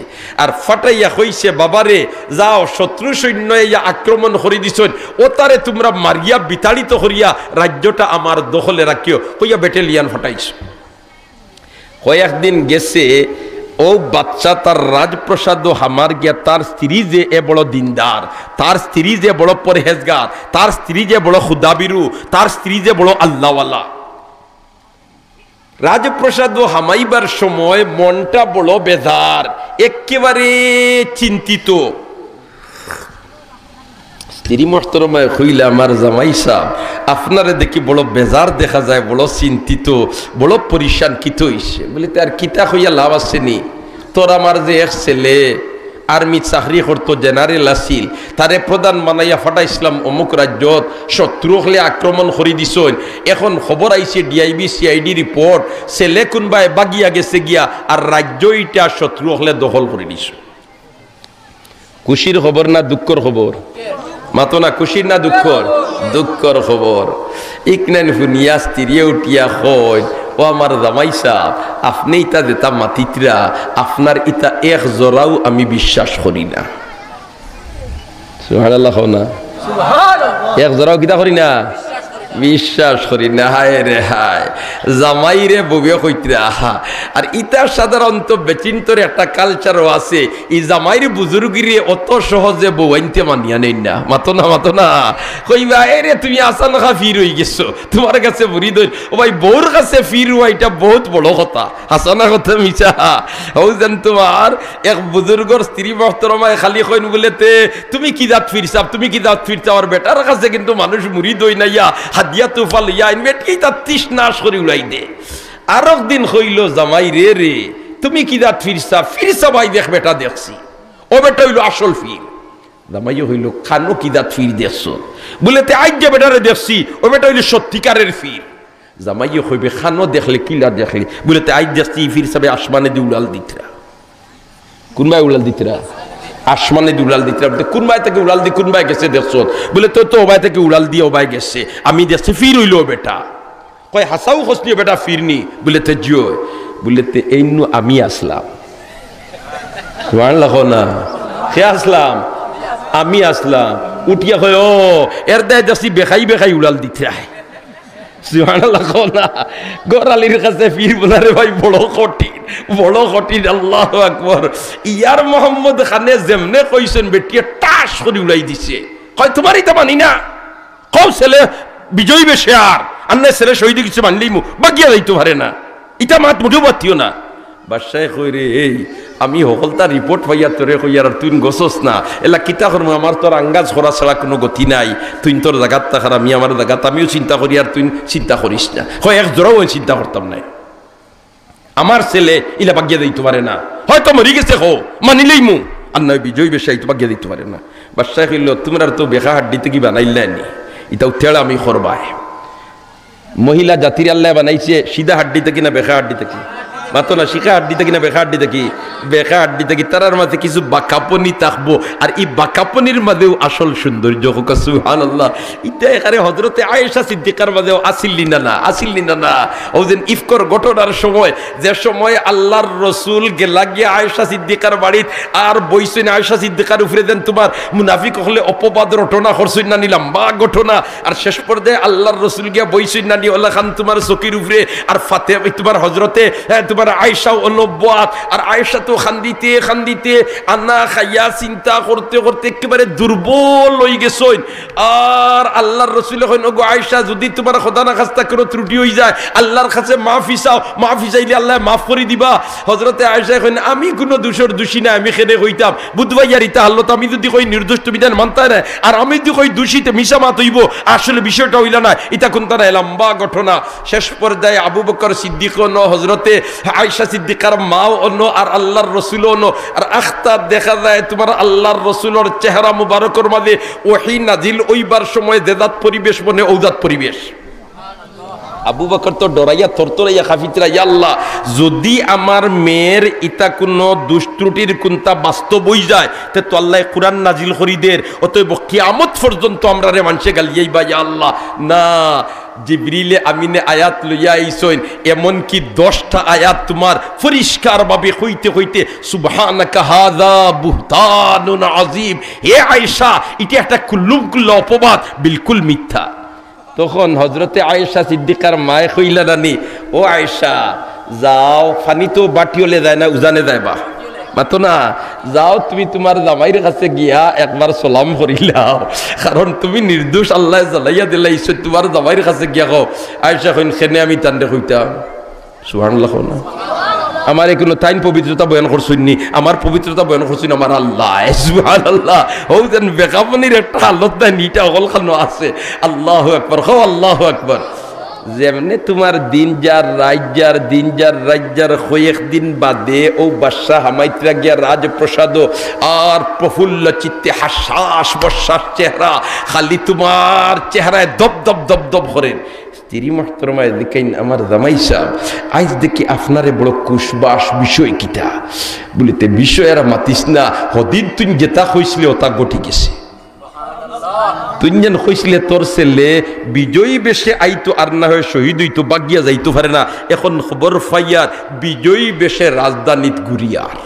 আর ফাটাইয়া কইছে বাবারে যাও শত্রু সৈন্য ইয়া আক্রমণ করে দিছেন, ও তারে তোমরা মারিয়া বিতাড়িত করিয়া রাজ্যটা আমার দখলে রাখিও, কইয়া ব্যাটালিয়ান ফাটাইছে। কয়েকদিন গেছে ও বাচ্চা তার রাজপ্রসাদ হামার গিয়া তার স্ত্রী যে এ বড় দিনদার, তার স্ত্রী যে বড় পরহেজগার, তার স্ত্রী যে বড় খুদাবিরু, তার স্ত্রী যে বড় আল্লাহওয়ালা। রাজপ্রসাদ হামাইবার সময় মনটা বড় বেজার, একেবারে চিন্তিত। স্ত্রী মোহতরমায় কইলা আমার জামাই সাহেব আপনারে দেখি বড় বেজার দেখা যায়, বড় চিন্তিত, বড় পরিশান কিত হইছে। বলে তার কিতা হইয়া লাভ আসেনি, তোর আমার যে এক ছেলে আর্মি চাকরি করতো, জেনারেল আসিল, তারে প্রধান বানাইয়া ফাটাইছিলাম অমুক রাজ্যত, শত্রু হলে আক্রমণ করে দিছন, এখন খবর আইছে ডিআইবি সিআইডি রিপোর্ট, ছেলে কোনবাই বাগিয়া গেছে গিয়া আর রাজ্য ইটা শত্রু হলে দখল করে দিছ। খুশির খবর না দুঃখর খবর? মাতো না, খুশির না দুঃখর? দুঃখর খবর। ইকনান ফুনিয়া স্ত্রী উঠিয়া হয় ও আমার জামাই সাহেব আপনি ইতা যেতা মাতিতরা, আপনার ইতা এক জোড়াও আমি বিশ্বাস করি না। সুবহানাল্লাহ না, এক জোড়াও কিতা করি না, বিশ্বাস করি না। হায় রে হায়, জামাই রে বউয়ে কইতরা। আর ইটা সাধারণত বেচিন্তর একটা কালচারও আছে, এই জামাইর বুজুর্গিরে অত সহজে বউ আনতে মানিয়া নেই না। মাতো না, মাতো না, কইবা এরে তুমি আসান খা ফির হয়ে গেছো, তোমার কাছে বুড়ি দই ও ভাই বউর কাছে ফির হওয়া এটা বহুত বড় কথা। হাসানা কথা মিছা হও যেন তোমার এক বুজুর্গর স্ত্রী মোহতরমায় খালি কইন বলেতে তুমি কি জাত ফিরছাব, তুমি কি জাত ফিরছা, আর বেটার কাছে কিন্তু মানুষ মুড়ি দই নাইয়া হাদিয়া তুফাল ইয়া ইনভেটি তার তৃষ্ণাস করে উড়াই দে। আর একদিন হইল জামাই রে রে তুমি কি জাত ফিরছা, ফিরছা ভাই দেখ বেটা দেখছি, ও বেটা হইল আসল ফির। জামাই হইল খানো কি জাত ফির দেখছো, বলেতে আজ যে বেটারে দেখছি ও বেটা হইল সত্যিকারের ফির। জামাই হইবে খানো দেখলে কিলা দেখলে, বলেতে আজ দেখছি ফির সবে আসমানে দিয়ে উড়াল দিতরা। কোনবাই উড়াল দিতরা? আসমানে দিয়ে উড়াল দিতরা। কোন ভাই থেকে উড়াল দি, কোন ভাই গেছে দেখছো? বলে তো তো ভাই থেকে উড়াল দিয়ে ও ভাই গেছে, আমি দেখছি ফির হইল বেটা। কয় হাসাও খসনি বেটা ফিরনি? বলেতে জিও, বলেতে এই আমি আসলাম। সুবহানাল্লাহ না, কে আসলাম? আমি আসলাম। উঠিয়া কয় ও এর দেয় দেখছি বেখাই বেখাই উড়াল দিতে আয়। সুবহানাল্লাহ না, গোরালির কাছে ফির বলারে ভাই বড় কঠিন, বড় কঠিন। আল্লাহু আকবার। ইয়ার মোহাম্মদ খানে যেমনে কইছেন বেটিয়ে টাস করে উড়াই দিছে। কয় তোমারই তো মানি না, কও ছেলে বিজয়ী বেশে আর আন্না ছেলে শহীদ কিছু মানলেই মু বাগিয়া যাইতে পারে না, ইটা মাত মুঠেও পাতিও না। বাদশাহ কই রে এই আমি সকলটা রিপোর্ট পাইয়া তোরে কইয়ার তুই গছস না, এলা কিতা করবো, আমার তোর আঙ্গাজ করা ছাড়া কোনো গতি নাই, তুই তোর জায়গাত থাকার আমি আমার জায়গাত, আমিও চিন্তা করি আর তুই চিন্তা করিস না। হয় এক জোড়াও আমি চিন্তা করতাম না, আমার ছেলে ইলা বাগিয়া দিতে পারে না, হয়তো মরি গেছে হো মানিলেই মু, আর নয় বিজয় বেশাই তো বাগিয়া দিতে পারে না। বাদশাহ কইল তোমরা তো বেকা হাড্ডিতে কি বানাইলেনি, এটা উঠেলা আমি করবাই। মহিলা জাতির আল্লাহ বানাইছে সিধা হাড্ডিতে কিনা বেকা হাড্ডিতে কি মাতো না, শিখা হাড্ডিতে কিনা বেকা হাড্ডিতে কি, বেকা হাড্ডিতে কি, তারার মাঝে কিছু বাকাপনি থাকবো, আর এই বাকাপনির মাঝেও আসল সৌন্দর্য। সুবহানাল্লাহ। ইটা এখানে হযরতে আয়েশা সিদ্দিকার মাঝেও আসিল না, না আসিল না। ও যেন ইফকর ঘটনার সময়, যে সময় আল্লাহর রসুল গেলা গিয়া আয়েশা সিদ্দিকার বাড়িত আর বইছেন, আয়েশা সিদ্দিকার উপরে দেন তোমার মুনাফিক হলে অপবাদ রটনা করছেন না, নিলাম বা ঘটনা, আর শেষ পর্যায়ে আল্লাহর রসুল গিয়া বইছেন না নি ওলা খান তোমার চকির উপরে, আর ফাতে তোমার হযরতে তোমার আয়েশা অনুবাদ, আর আয়েশা তো খান্দিতে খান্দিতে আন্না খাইয়া চিন্তা করতে করতে একেবারে দুর্বল হয়ে গেছেন। আর আল্লাহর রাসূল কইন ওগো আয়েশা যদি তোমার খোদা না খাস্তা কোনো ত্রুটি হয়ে যায় আল্লাহর কাছে মাফি চাও, মাফি চাইলে আল্লাহ মাফ করে দিবা। হযরতে আয়েশা কইন আমি কোনো দোষের দোষী না, আমি খেলে কইতাম বুধবাই আর ইতা আল্লাহ, আমি যদি কই নির্দোষ বিধান মানতা না, আর আমি যদি কই দোষীতে মিশা মাত হইব, আসলে বিষয়টা হইলা না, এটা কোনটা না লম্বা ঘটনা। শেষ পর্যায়ে আবু বকর সিদ্দিক হযরতে আয়েশা সিদ্দিকার মাও অন্য আর আল্লাহর রসুল অন্য। আর আখতার দেখা যায় তোমার আল্লাহর রসুলের চেহারা মুবারকের মাঝে ওহী নাজিল ওইবার সময় দেদাত পরিবেশ মনে ঔদাত পরিবেশ। আবু বকর তো ডরাইয়া থরথরাইয়া খাফিতরা, ইয়া আল্লাহ যদি আমার মেয়ের ইতা কোনো দুষ্ট্রুটির কোনটা বাস্তব হই যায় তে তো আল্লাহ কুরআন নাজিল করি দের, অতএব কিয়ামত পর্যন্ত আমরা রে মানুষে গালিয়াই বা ইয়া আল্লাহ না। জিবরিলে আমিনে আয়াত লইয়া আইসইন, এমন কি 10টা আয়াত তোমার পরিষ্কার ভাবে কইতে কইতে সুবহানাকা হাযা বুহতানুন আযীম, হে আয়েশা এটা একটা কুল্লুকুল্লা অপবাদ, বিলকুল মিথ্যা। তখন হজরতে আয়েশা সিদ্দিকার মায়ে কইলা রানী, ও আয়েশা যাও, ফানি তো বাটিওলে যায় না উজানে যায় বা মাতো না, যাও তুমি তোমার জামাইয়ের কাছে গিয়া একবার সালাম করিলাও, কারণ তুমি নির্দোষ, আল্লাহ জ্বালাইয়া দিলাইছ, তোমার জামাইয়ের কাছে গিয়া কও আয়েশা কইন খেনে আমি তান্ডে কইতাম। সুবহানাল্লাহ না, আমার কোনো তাইন পবিত্রতা বয়ান করছুননি, আমার পবিত্রতা বয়ান করছুন আমার আল্লাহ। সুবহানাল্লাহ, ও যেন বেকামনির একটা হালত নাই, নিটা অকলখানো আছে। আল্লাহু আকবার, হো আল্লাহু আকবার। যেমনে তোমার দিন যার রাজ্যার দিন যার রাজ্যার কয়েক দিন বাদে ও বাদশাহ হামাইতরা গিয়া রাজপ্রসাদ আর প্রফুল্ল চিত্তে হাসাস বর্ষার চেহারা, খালি তোমার চেহারায় দপ দপ দপ দপ করেন। স্ত্রী মোহতরমায় দেখেন আমার জামাই সাহেব আজ দেখি আপনারে বড় কুশবাস বিষয় কিটা বলিতে, বিষয় আর মাতিস না, হদিন তুই যেটা হয়েছিলে ওটা গঠি গেছে। তুই যেন হয়েছিলে তোর ছেলে বিজয়ী বেশে আইতো আর না হয় শহীদ হইতো, বাগিয়া যাইতো পারে না, এখন খবর ফাইয়ার বিজয়ী বেশে রাজধানীত ঘুরিয়ার।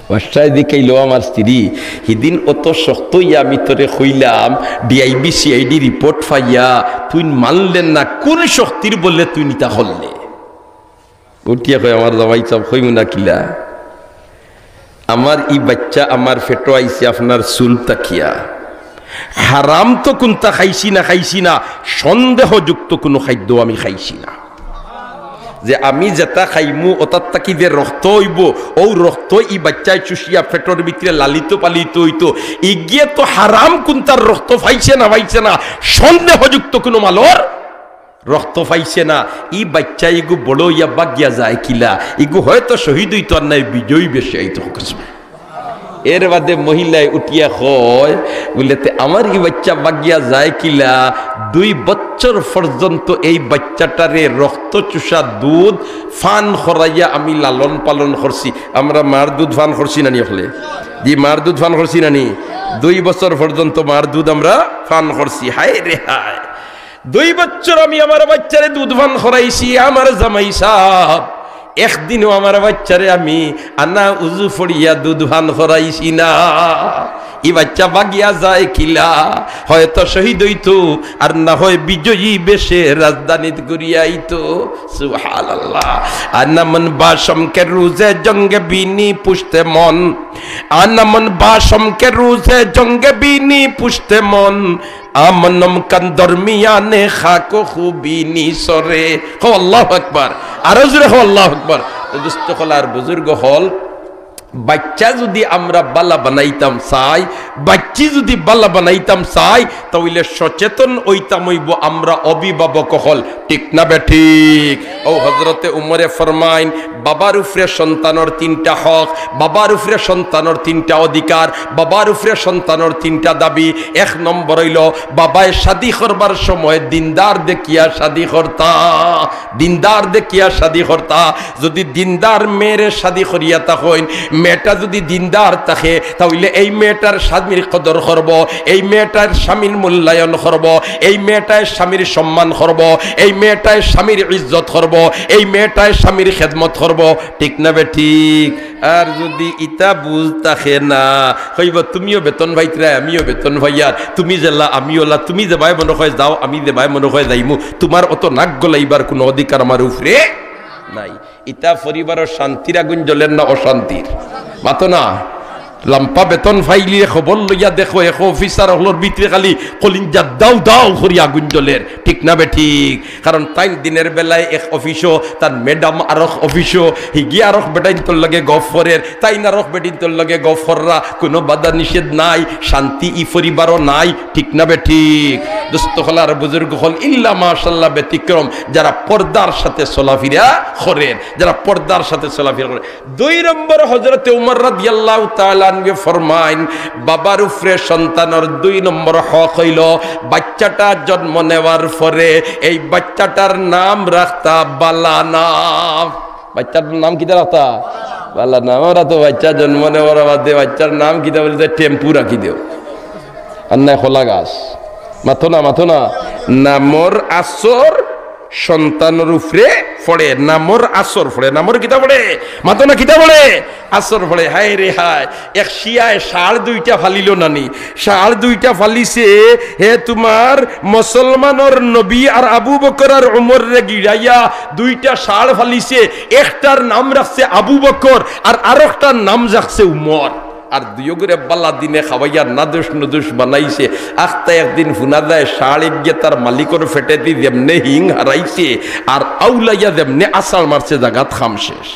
বাসায় দিকেইলো আমার স্ত্রী, সেদিন অত শক্তই আমি তোরে কইলাম ডিআইবি সিআইডি রিপোর্ট পাইয়া তুই মানলেন না, কোন শক্তির বললে তুই নিতা হললে? উঠিয়া কয় আমার জামাই সব কইমু না কিলা, আমার ই বাচ্চা আমার ফেটো আইছে আপনার চুল তাকিয়া, হারাম তো কোনটা খাইছি না সন্দেহযুক্ত কোনো খাদ্য আমি খাইছি না, যে আমি যেটা খাইমু ওটার তাকি যে রক্ত হইব ও রক্ত ই বাচ্চায় চুষিয়া ফেটর ভিতরে লালিত পালিত হইতো, ইগিয়ে তো হারাম কোনটার রক্ত পাইছে না সন্দেহযুক্ত কোনো মালর রক্ত পাইছে না। ই বাচ্চা ইগু বড় ইয়া বাগিয়া যায় কিলা, ইগু হয়তো শহীদ হইতো আর নাই বিজয়ী বেশি আইতো। এর বাদে মহিলায় উঠিয়া হয় বলেতে আমার এই বাচ্চা বাগিয়া যায় কিলা, 2 বছর পর্যন্ত এই বাচ্চাটারে রক্ত চুষা দুধ ফান খরাইয়া আমি লালন পালন করছি। আমরা মার দুধ ফান করছি নানি হলে জি, মার দুধ ফান করছি নানি, 2 বছর পর্যন্ত মার দুধ আমরা ফান করছি। হায় রে হায়, 2 বছর আমি আমার বাচ্চারে দুধ ফান করাইছি। আমার জামাই সাহেব একদিনও আমার বাচ্চারে আমি আনা উজু ফড়িয়া দুধ ভান করাইছি না। ই বাচ্চা বাগিয়া যায় কিলা, হয়তো শহীদ হইতো আর না হয় বিজয়ী বেশে রাজধানীত ঘুরিয়াইতো। সুবহানাল্লাহ। আনামন বাসম কে রোজে জঙ্গে বিনি পুষতে মন, আনামন বাসম কে রোজে জঙ্গে বিনি পুষতে মন, আমনম কান দরমিয়ানে খাকো খুবিনি সরে। হো আল্লাহু আকবার, আরো জোরে হো আল্লাহু আকবার। দোস্ত হলার বুজুর্গ হল, বাচ্চা যদি আমরা বালা বানাইতাম চাই, বাচ্চি যদি বালা বানাইতাম চাই, তাহলে সচেতন হইতাম হইব আমরা অভিভাবক হল, ঠিক না বেঠিক? ও হজরতে উমরে ফরমাইন, বাবার উপরে সন্তানের 3টা হক, বাবার উপরে সন্তানের 3টা অধিকার, বাবার উপরে সন্তানের 3টা দাবি। 1 নম্বর হইল বাবায় শাদি করবার সময় দিনদার দেখিয়া শাদি করতা, দিনদার দেখিয়া শাদি করতা। যদি দিনদার মেয়েরে শাদি করিয়া তখন মেয়েটা যদি দিনদার থাকে, তাহলে এই মেয়েটার স্বামীর কদর করব, এই মেয়েটার স্বামীর মূল্যায়ন করব, এই মেয়েটার স্বামীর সম্মান করব, এই মেয়েটার স্বামীর ইজ্জত করব, এই মেয়েটার স্বামীর খেদমত করব, ঠিক না বে ঠিক? আর যদি ইটা বুঝ থাকে না, কইব তুমিও বেতন ভাইতরা আমিও বেতন ভাইয়ার, তুমি জেলা আমিও লা, তুমি যে ভাই মনে হয় যাও আমি যে ভাই মনে হয় যাইমু, তোমার অত নাক গলাইবার কোনো অধিকার আমার উপরে নাই। ইটা পরিবারের শান্তির আগুন জ্বলেন না অশান্তির? মাতো না লাম্পা বেতন ফাইলি খবর লইয়া দেখো, এক অফিসার হলোর ভিতরে খালি কলিঞ্জাত দাও দাও করিয়া আগুন জ্বলের, ঠিক না বে ঠিক? কারণ তাই দিনের বেলায় এক অফিসও তার ম্যাডাম আরক অফিসও হিগি আরক বেটাইন তোর লগে গফরের, তাই না আরক বেটিন তোর লগে গফররা, কোনো বাধা নিষেধ নাই, শান্তি ই পরিবারও নাই, ঠিক না বে ঠিক? দোস্ত হল আর বুজুর্গ হল ইল্লা মাশাল্লাহ ব্যতিক্রম যারা পর্দার সাথে চলাফেরা করেন, যারা পর্দার সাথে চলাফেরা করেন। 2 নম্বর হযরতে উমর রাদিয়াল্লাহু তাআলা আনহু ফরমাইন, বাবার উপরে সন্তানের 2 নম্বর হক হইল বাচ্চাটা জন্ম নেওয়ার পরে এই বাচ্চাটার নাম রাখতা বালা নাম। বাচ্চাটার নাম কি রাখতা? বালা নাম। আমরা তো বাচ্চা জন্ম নেওয়ার বাদে বাচ্চার নাম কি দেব বলতে টেম্পু রাখি দেও, আর না খোলা গাছ, মাথো না নামর আসর সন্তানের উপরে পড়ে, নামর আসর পড়ে, নামর কিতা পড়ে, মাতো না কিতা পড়ে, আসর পড়ে। হায় রে হায়, এক শিয়ায় ষাঁড় 2টা ফালিল নানি, ষাঁড় 2টা ফালিছে হে তোমার মুসলমানের নবী আর আবু বকর আর উমর রে গিরাইয়া 2টা ষাঁড় ফালিছে, একটার নাম রাখছে আবু বকর আর আরেকটার নাম রাখছে উমর। আর 2 করে বালা দিনে খাওয়াইয়া নাদুস নুদুস বানাইছে। আস্তে একদিন ফুনা যায় শাড়ি গিয়ে তার মালিকর ফেটে দি যেমনে হিং হারাইছে আর আউলাইয়া যেমনে আসাল মারছে জাগাত খাম শেষ।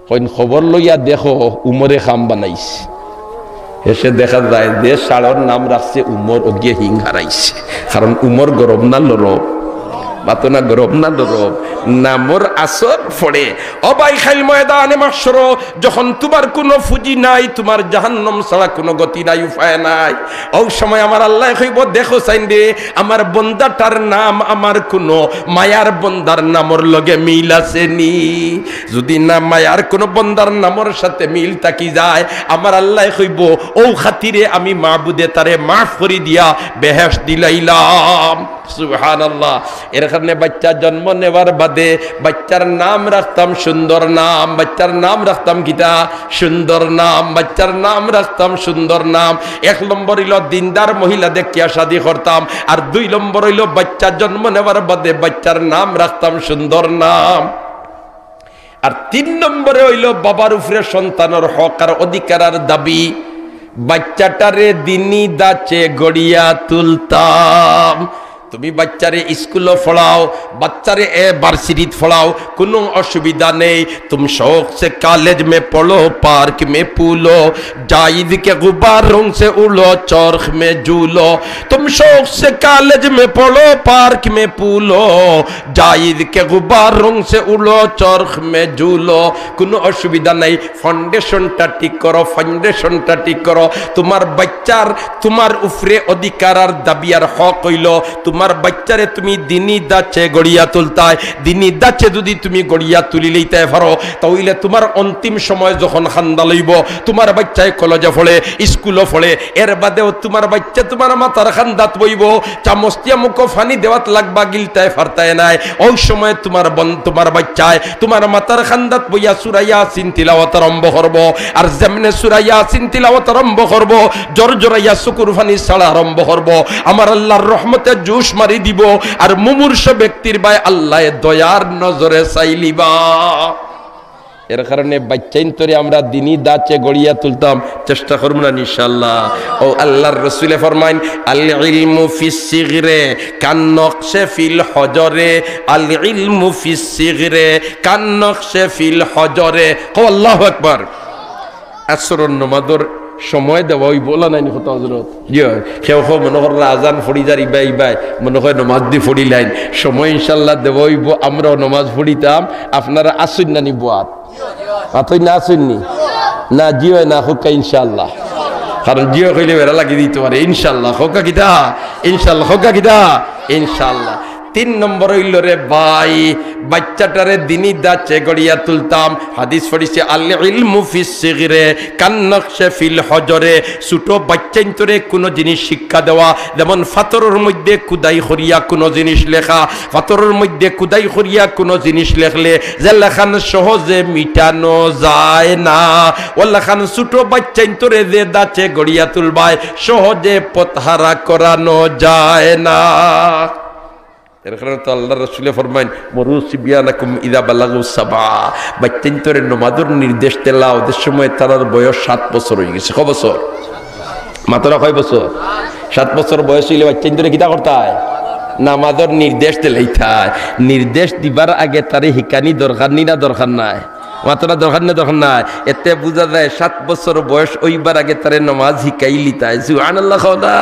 কইন খবর লইয়া দেখো উমরে খাম বানাইছে। এসে দেখা যায় যে শাড়র নাম রাখছে উমর, ও গিয়ে হিং হারাইছে। কারণ উমর গরম না লরব, বাতনা গরব না লরব, নামর আসর পড়ে। অবাই খাইল ময়দানে মাশর, যখন তোমার কোনো ফুজি নাই, তোমার জাহান্নাম ছাড়া কোনো গতি নাই, উপায় নাই, ওই সময় আমার আল্লাহ কইব দেখো চাইন দে আমার বন্দাটার নাম আমার কোনো মায়ার বন্দার নামর লগে মিল আছে নি? যদি না মায়ার কোনো বন্দার নামর সাথে মিল থাকি যায়, আমার আল্লাহ কইব ও খাতিরে আমি মাবুদে তারে মাফ করে দিয়া বেহেশত দিলাইলাম। সুবহানাল্লাহ। এর কারণে বাচ্চা জন্ম নেওয়ার বাদে বাচ্চার নাম রাখতাম সুন্দর নাম, বাচ্চার নাম রাখতাম কিতা? সুন্দর নাম, বাচ্চার নাম রাখতাম সুন্দর নাম। 1 নম্বর হইল দিনদার মহিলা দেখিয়া শাদী করতাম, আর 2 নম্বর হইল বাচ্চা জন্ম নেওয়ার বাদে বাচ্চার নাম রাখতাম সুন্দর নাম। আর 3 নম্বরে হইল বাবার উপরে সন্তানের হক আর অধিকার আর দাবি। বাচ্চাটারে দিনী দাচে গড়িয়া তুলতাম। তুমি বাচ্চারে স্কুলে পড়াও, বাচ্চারে ভার্সিটিত পড়াও, কোনো অসুবিধা নেই। तुम शौक से कॉलेज में पढ़ो, पार्क में पूलो, जायद के गुब्बार रंग से उड़ो, चरख में झूलो। तुम शौक से कॉलेज में पढ़ो, पार्क में पूलो, जायद के गुब्बार रंग से उड़ो, चरख में झूलो। কোনো অসুবিধা নাই। ফাউন্ডেশনটা ঠিক করো, ফাউন্ডেশনটা ঠিক করো। তোমার বাচ্চার তোমার উপরে অধিকার আর দাবি আর হক হইল তোমার বাচ্চারে তুমি দিনী দাচে গড়িয়া তুলতায়। দিনী দাচে যদি তুমি গড়িয়া তুলি লইতে পারো, তাহলে তোমার অন্তিম সময় যখন খান্দা লইব, তোমার বাচ্চায় কলেজে পড়ে, স্কুলে পড়ে, এর বাদেও তোমার বাচ্চা তোমার মাথার খান্দাত বইব, চামচটিয়া মুখো ফানি দেওয়াত লাগবা, গিলতায় ফারতায় নাই। ওই সময় তোমার বাচ্চায় তোমার মাথার খান্দাত বইয়া সূরা ইয়াসিন তিলাওয়াত আরম্ভ করব। আর যেমনে সূরা ইয়াসিন তিলাওয়াত আরম্ভ করব, জোর জোরাইয়া চকুর ফানি ছাড়া আরম্ভ করব, আমার আল্লাহর রহমতে জোশ মারি দিব। আর মুমূর্ষ ব্যক্তির ভাই আল্লাহ দয়ার নজরে চাইলিবা। এর কারণে বাচ্চাইন তোরে আমরা দিনী দাচে গড়িয়া তুলতাম, চেষ্টা করব না ইনশাআল্লাহ। ও আল্লাহর রাসূল ফরমাইন আল ইলমু ফিস সিগরে কান নকশে ফিল হজরে, আল ইলমু ফিস সিগরে কান নকশে ফিল হজরে। ও আল্লাহু আকবার। আসরুন নামাজের সময় দেওয়া ওই বলা নাই কত হজরত কেউ মনে কর আজান ফড়ি যার ইবাই ইবাই মনে হয় নমাজ দি ফড়ি লাইন সময় ইনশাল্লাহ দেওয়া হইব। আমরাও নমাজ ফড়িতাম, আপনারা আসুন না নিব আতই না আসুননি না জিও না হোকা ইনশাল্লাহ। কারণ জিও কইলে বেড়া লাগিয়ে দিতে পারে ইনশাল্লাহ। হোকা কিতা ইনশাল্লাহ, হোকা কিতা ইনশাল্লাহ। 3 নম্বর হইল রে ভাই বাচ্চাটারে দিনী দাচে গড়িয়া তুলতাম। হাদিস পড়িছে আল ইলমু ফিস সিগরে কান নকশে ফিল হজরে। ছোট বাচ্চাইন তোরে কোনো জিনিস শিক্ষা দেওয়া, যেমন ফাতরের মধ্যে কুদাই করিয়া কোনো জিনিস লেখা। ফাতরের মধ্যে কুদাই করিয়া কোনো জিনিস লেখলে যে লেখান সহজে মিটানো যায় না, ও লেখান ছোট বাচ্চাইন তোরে যে দাচে গড়িয়া তুলবায় সহজে পথহারা করানো যায় না। এর কারণে তো আল্লাহর রাসূল ফরমাইন মরু সিবিয়ানাকুম ইযা বালাগু সাবা। বাচ্চাইন তোরে নামাজের নির্দেশ দেলা, ওদের সময় তার বয়স 7 বছর হয়ে গেছে। কত বছর? মাত্র কয় বছর? 7 বছর বয়স হইলে বাচ্চা ধরে কিতা করতে হয়? নামাজের নির্দেশ দিলেই থায়। নির্দেশ দিবার আগে তারে হিকানি দরকার নি না দরকার নাই? মাত্র দরকার না দরকার নাই? এতে বোঝা যায় 7 বছর বয়স ওইবার আগে তারে নামাজ হিকাইলি তাই। সুবহানাল্লাহ। খোদা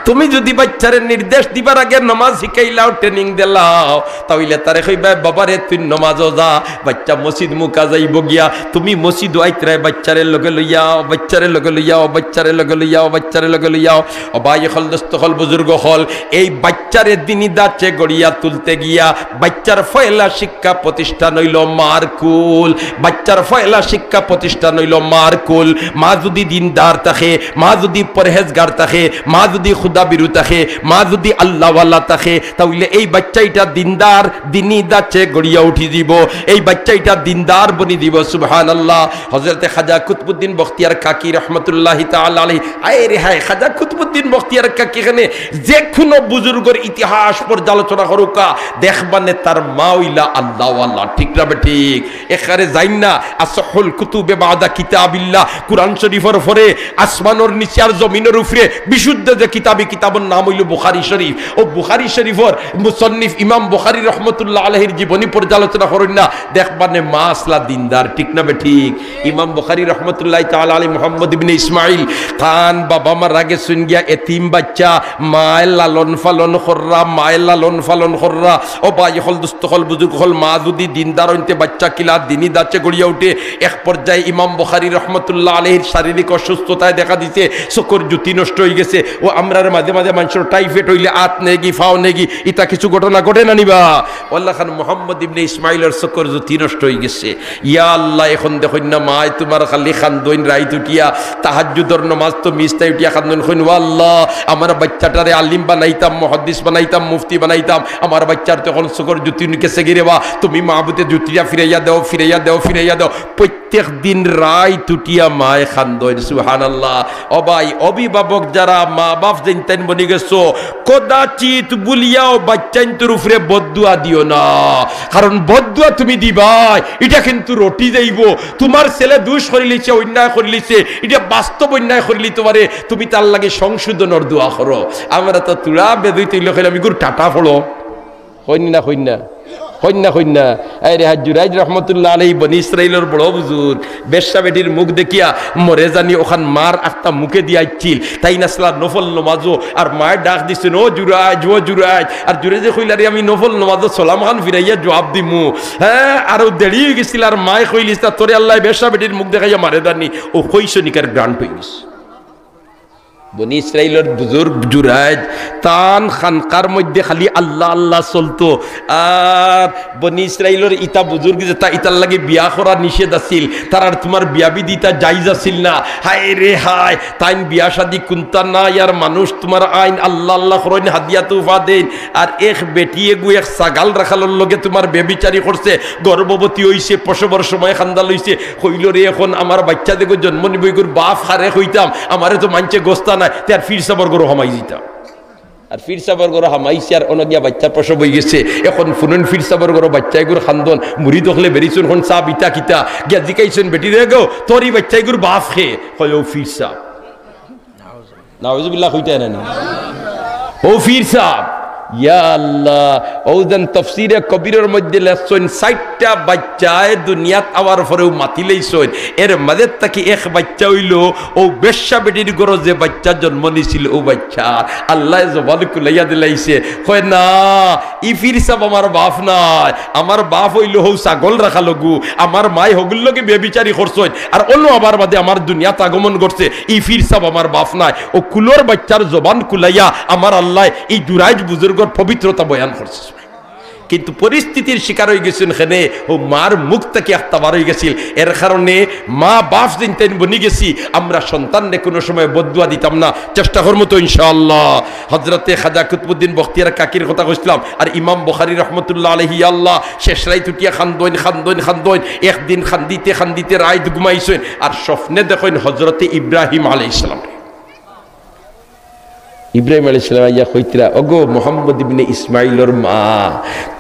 তুমি যদি বাচ্চারে নির্দেশ দিবার আগে নামাজ শিখাইলাও, ট্রেনিং দিলাও, তাহলে তারে কইবা বাবারে তুই নামাজও যা। বাচ্চা মসজিদ মুকা যাইব গিয়া, তুমি মসজিদ আইতরে বাচ্চারে লগে লইয়াও, বাচ্চারে লগে লইয়াও, বাচ্চারে লগে লইয়াও, বাচ্চারে লগে লইয়াও। ও ভাই হল, দোস্ত হল, বুজুর্গ হল, এই বাচ্চারে দিনী দাচে গড়িয়া তুলতে গিয়া বাচ্চার ফয়লা শিক্ষা প্রতিষ্ঠান হইল মারকুল। বাচ্চার ফয়লা শিক্ষা প্রতিষ্ঠান হইল মারকুল। মা যদি দিনদার থাকে, মা যদি পরহেজগার থাকে, মা যদি খুদা বিরু থাকে, মা যদি আল্লাহওয়ালা থাকে, তাহলে এই বাচ্চাইটা দিনদার দিনী দাচে গড়িয়া উঠি দিব, এই বাচ্চাইটা দিনদার বনি দিব। সুবহানাল্লাহ। হযরতে খাজা কুতুবউদ্দিন বখতিয়ার কাকি রহমতুল্লাহি তাআলা আলাইহি, আয় রে হায়, খাজা কুতুবউদ্দিন বখতিয়ার কাকি এখানে যে কোনো বুজুর্গের ইতিহাস পর্যালোচনা করুকা, দেখবানে তার মা হইলা আল্লাহওয়ালা। ঠিক না ঠিক? এখানে যাই না আসহুল কুতুবে বাদা কিতাবিল্লাহ, কুরআন শরীফের পরে আসমানের নিচে আর জমিনের উপরে বিশুদ্ধ যে কিতাবের নাম হইল বুখারী শরীফ। ও বুখারী শরীফের মুসন্নিফ ইমাম বুখারী রহমতুল্লাহ আলাইহির জীবনী পর্যালোচনা করেন না, দেখবানে মা আসলা দিনদার। ঠিক না ঠিক? ইমাম বুখারী রহমতুল্লাহ তাআলা আলাইহি মুহাম্মদ ইবনে ইসমাইল খান বাবা মার আগে শুন গিয়া এতিম বাচ্চা, মায়ের লালন পালন কররা, মায়ের লালন পালন কররা। ও ভাই হল, দুস্থ হল, বুজুর্গ হল, মা যদি দিনদার হইতে বাচ্চা কিলা দিনী দাচে গড়িয়া উঠে। এক পর্যায়ে ইমাম বুখারী রহমতুল্লাহ আলাইহির শারীরিক অসুস্থতায় দেখা দিতে, চোখের জ্যোতি নষ্ট হয়ে গেছে। ও আমরার মাঝে মাঝে মানুষের টাইফয়েড হইলে আত নেগি ফাও নেগি, ইতা কিছু ঘটনা ঘটে না নিবা? আল্লাহ খান মোহাম্মদ ইবনে ইসমাইলের চোখের জ্যোতি নষ্ট হয়ে গেছে। ইয়া আল্লাহ, এখন দেখুন না মায় তোমার খালি খান্দইন রাইত উঠিয়া তাহাজ্জুদের নামাজ তো মিস্তাই উঠিয়া খান্দইন কইন, ও আল্লাহ আমার বাচ্চাটারে আলিম বানাইতাম, মুহাদ্দিস বানাইতাম, মুফতি বানাইতাম, আমার বাচ্চার তখন চোখের জ্যোতি নিকেছে গিরে বা তুমি মাহবুতে জ্যোতিয়া ফিরাইয়া দাও, ফিরাইয়া দাও, ফিরাইয়া দাও। প্রত্যেক দিন রাইত উঠিয়া মায় খান্দইন। সুবহানাল্লাহ। ও ভাই, অভিভাবক যারা মা বাপ জানতেন বনি গেছো, কদাচিত বলিয়াও বাচ্চাইন্তর উপরে বদদুয়া দিও না, কারণ বদদুয়া তুমি দিবাই এটা কিন্তু রটি যাইব। তোমার ছেলে দোষ করিলিছে, অন্যায় করিলিছে, এটা বাস্তব অন্যায় করিলি, তোমারে তুমি তার লাগে সংশোধনের দোয়া করো। আমরা তো তুলা বেদই তৈল খেলে আমি গুর টাটা ফলো হইনি না, হইন না, কন্যা কন্যা আরে হাজুরাইজ রহমতুল্লাহ আলাইহি বনি ইসরাইলের বড় বুজুর্গ বেশ্যা বেটির মুখ দেখিয়া মরে জানি ওখান মার একটা মুখে দিয়াইছিল, তাই নাসলা নফল নমাজও আর মায়ের ডাক দিছেন, ও জুরাইজ, ও জুরাইজ। আর জুরে যে কইলারে আমি নফল নমাজও সালাম খান ফিরাইয়া জবাব দিমু। হ্যাঁ, আরো দেরি হয়ে গেছিল। আর মায় কইলিস তোরে আল্লাহ বেশ্যা বেটির মুখ দেখাইয়া মারে জানি ও কইসনিকার গ্রান্ট হয়ে গেছে। বনি ইসরাইলের বুজুর্গ জুরাইজ তান খানকার মধ্যে খালি আল্লাহ আল্লাহ চলতো। আর বনি ইসরাইলের ইতা বুজুর্গ যেটা ইতার লাগে বিয়া করা নিষেধ আছিল, তার আর তোমার বিয়া বিদিতা জাইজ আছিল না। হায় রে হায়, তাইন বিয়া শাদি কুন্তা না, ইয়ার মানুষ তোমার আইন আল্লাহ আল্লাহ করেন, হাদিয়া তুফা দেন। আর এক বেটিয়ে গু এক ছাগাল রাখালোর লগে তোমার বেবিচারি করছে, গর্ভবতী হইছে, প্রসবের সময় খান্দা লইছে। কইল রে এখন আমার বাচ্চা দেখো জন্ম নিবই গুর বাপ হারে কইতাম আমারে তো মানছে গোস্তা না, তার ফির সাবর গরো হামাই দিতাম। আর ফির সাবর গরো হামাইছে, আর অনগিয়া বাচ্চা প্রসব হয়ে গেছে। এখন ফুনন ফির সাবর গরো বাচ্চা এগুর খান্দন মুড়ি দখলে বেরিয়েছেন, হন চা বিতা কিতা গিয়া জিকাইছেন বেটি রে গো তোরই বাচ্চা এগুর বাপ খে হয় ও ফির সাহ নাউজুবিল্লাহ কইতে না ও ফির সাহ। ইয়া আল্লাহ, ওজন তাফসীরে কবিরের মধ্যে লেখছেন 60টা বাচ্চায় দুনিয়াত আওয়ার পরেও মাতি লইছেন। এর মাঝে তাকে এক বাচ্চা হইল ও বেশ্যা বেটির ঘরে যে বাচ্চা জন্ম নিছিল ও বাচ্চা আল্লাহ জবান কুলাইয়া দিলাইছে। কয় না, ই ফির সাহেব আমার বাপ নাই, আমার বাপ হইল হৌ ছাগল রাখা লগু, আমার মাই হগুল লগে বেবিচারি করছেন, আর অন্য আবার বাদে আমার দুনিয়াত আগমন করছে। ই ফির সাহেব আমার বাপ নাই। ও কুলোর বাচ্চার জবান কুলাইয়া আমার আল্লাহ এই জুরাইজ বুজুর্গ পবিত্রতা বয়ান করছে। কিন্তু পরিস্থিতির শিকার হয়ে গেছেন এখানে ও মার মুখ থেকে আত্মাবার হয়ে গেছিল। এর কারণে মা বাপ চিন্তেন বনি গেছি, আমরা সন্তানরে কোনো সময় বদুয়া দিতাম না, চেষ্টা করবো তো ইনশাআল্লাহ। হযরতে খাজা কুতুবউদ্দিন বখতিয়ার কাকির কথা কইছিলাম, আর ইমাম বুখারী রহমতুল্লাহ আলাইহি আল্লাহ শেষ রাইত উঠিয়া খান্দইন খান্দইন খান্দইন, একদিন খান্দিতে খান্দিতে রাইত ঘুমাইছেন, আর স্বপ্নে দেখেন হযরতে ইব্রাহিম আলাইহিস সালাম। ইব্রাহিম আলাইহিস সালাম আইয়া কইতরা ওগো মুহাম্মদ ইবনে ইসমাইলর মা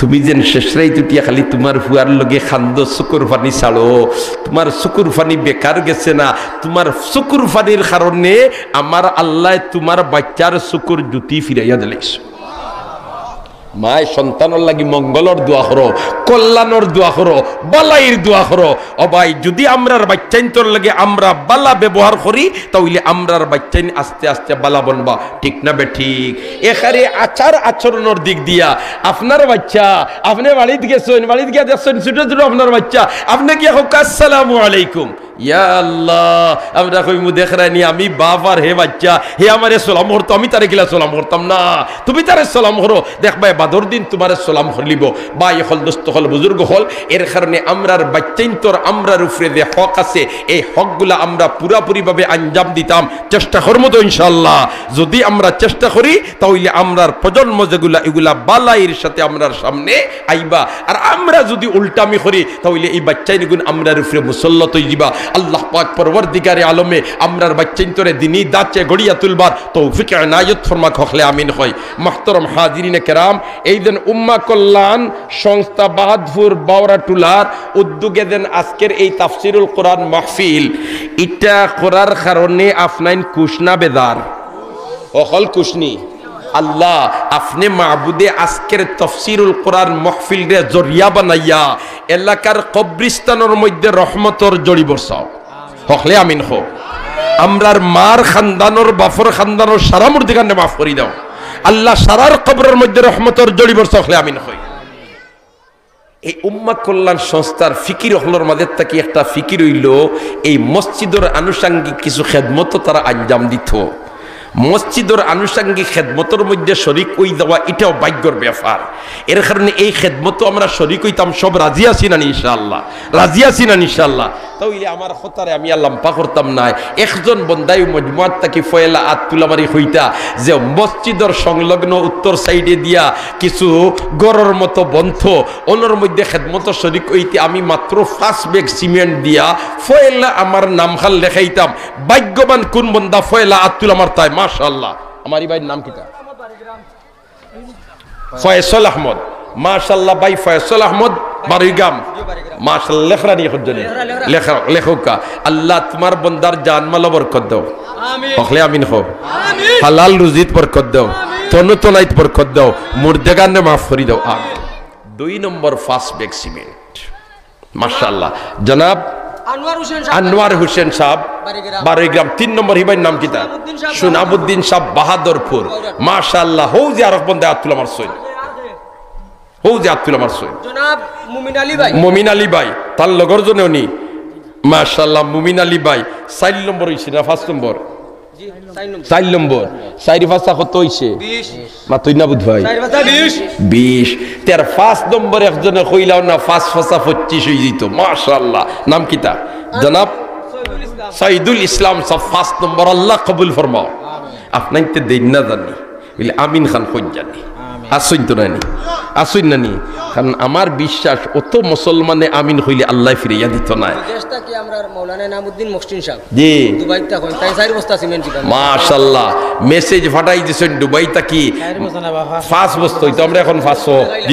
তুমি যেন শেষরাই তুটিয়া খালি তোমার ফুয়ার লগে খান্দ শুকুর পানি ছাড়ো তোমার শুকুর পানি বেকার গেছে না তোমার শুকুর পানির কারণে আমার আল্লাহ তোমার বাচ্চার শুকুর জুতি ফিরাইয়া দিলেছ মায় সন্তানের লাগি মঙ্গলর দোয়া করো কল্যাণর দোয়া করো বালাইর দোয়া করো ও ভাই যদি আমরার বাচ্চাইন তোর লাগে আমরা বালা ব্যবহার করি তাহলে আমরার বাচ্চাইন আস্তে আস্তে বালা বনবা ঠিক না বে ঠিক এখানে আচার আচরণের দিক দিয়া আপনার বাচ্চা আপনি বাড়িতে গেছেন বাড়িতে গিয়ে দেখছেন ছোট ছোট আপনার বাচ্চা আপনি কি হোক আসসালামু আলাইকুম ইয়া আল্লাহ আমরা কইমু দেখরানি আমি বাবার হে বাচ্চা হে আমারে সালাম করতো আমি তারে কিলা সালাম করতাম না তুমি তারে সালাম করো দেখবা বাদর দিন তোমারে সালাম করলিব বা হল দোস্ত হল বুজুর্গ হল এর কারণে আমরার বাচ্চাইন তোর আমরার উপরে যে হক আছে এই হকগুলা আমরা পুরাপুরি ভাবে আঞ্জাম দিতাম চেষ্টা করবো তো ইনশাআল্লাহ যদি আমরা চেষ্টা করি তাহলে আমরার প্রজন্ম যেগুলা এগুলা বালাইয়ের সাথে আমরার সামনে আইবা আর আমরা যদি উল্টামি করি তাহলে এই বাচ্চাইন গুণ আমরার উপরে মুসল্লত হয়ে দিবা আল্লাহ পাক পরওয়ারদিগারে আলমে আমরার বাচ্চাইন তোরে দিনী দাঁচে গড়িয়া তুলবার তৌফিক ইনায়াত ফরমা খখলে আমিন হয় মুহতারাম হাজিরিনে কেরাম এই দিন উম্মাহ কল্যাণ সংস্থা বাহাদুর বাওরাটুলার উদ্যোগে দেন আজকের এই তাফসিরুল কোরআন মাহফিল এটা করার কারণে আপনাইন কুশনা বেদার অকল কুশনি আল্লাহ আপনি মাহবুদে আজকের তাফসিরুল কোরআন মাহফিল রে জরিয়া বানাইয়া এলাকার কবরিস্তানের মধ্যে রহমতর জড়ি বসাও হকলে আমিন হো আমরার মার খানদানোর বাফর খানদানোর সারা মুর্দিগানে মাফ করি দাও আল্লাহ সারার কবরের মধ্যে রহমতর জড়ি বসাও হকলে আমিন হই এই উম্মাহ কল্যাণ সংস্থার ফিকির হলর মাঝে থেকে একটা ফিকির হইল এই মসজিদের আনুষঙ্গিক কিছু খেদমত তারা আঞ্জাম দিত মসজিদের আনুষঙ্গিক খেদমতের মধ্যে শরিক হই দেওয়া এটাও ভাগ্যর ব্যাপার এর কারণে এই খেদমত আমরা শরিক হইতাম সব রাজি আছি না ইনশাআল্লাহ রাজি আছি না ইনশাআল্লাহ তাইলে আমার খতারে আমি আর লাম্পা করতাম না একজন বন্দাই মজমুয়াত তাকি ফয়লা আতুলামারি হইতা যে মসজিদের সংলগ্ন উত্তর সাইডে দিয়া কিছু গড়ের মতো বন্ধ ওনার মধ্যে খেদমত শরিক হইতে আমি মাত্র 5 ব্যাগ সিমেন্ট দিয়া ফয়লা আমার নামখাল লেখাইতাম ভাগ্যবান কোন বন্দা ফয়লা আতুলামার তাই মাশাআল্লাহ আমার এই ভাইয়ের নাম কিটা ফয়সাল আহমদ মাশাআল্লাহ ভাই ফয়সাল আহমদ বারিগাম মাশাআল্লাহ লেখরানি হজ্জনে লেখকা আল্লাহ তোমার বন্দার জানমাল বরকত দাও আমিন ওখলে আমিন হো আমিন হালাল রুজিত বরকত দাও তনু তনাইত বরকত দাও মুর্দেগানে মাফ করি দাও আমিন 2 নম্বর ফার্স্ট ব্যাগ সিমেন্ট মাশাআল্লাহ জনাব আনোয়ার হোসেন সাহেব বারিগ্রাম 3 নম্বর হিবাই নাম কিতা সুনাবউদ্দিন সাহেব বাহাদুরপুর মাশাআল্লাহ হও যে আরব বন্দা আতুল আমার সই হও যে আতুল আমার সই জনাব মুমিন আলী ভাই তার লগর জনে উনি মাশাআল্লাহ মুমিন আলী ভাই 4 নম্বর হইছে না 5 নম্বর জি 4 নম্বর 4 ভাষা কত হইছে 20 মাতই না বুঝ ভাই 4 ভাষা 20 তের 5 নম্বর একজনে কইলাও না 5 ভাষা 25 হই যেত মাশাআল্লাহ নাম কিতা জনাব সাইদুল ইসলাম সব 5 নম্বর আল্লাহ কবুল ফরমাও আপনাইতে দেন না জানি বলে আমিন খান কই জানি আসুন তো নানি আসুন নানি কারণ আমার বিশ্বাস অত মুসলমানে আমিন হইলে আল্লাহ ফিরিয়া দিত না দেশটা কি আমরা মাওলানা নামউদ্দিন মুহসিন সাহেব জি দুবাইতে কই তাই 4 বস্তা সিমেন্ট দিবেন মাশাআল্লাহ মেসেজ ফাটাই দিছেন দুবাইতে কি 5 বস্তা হইতো আমরা এখন 500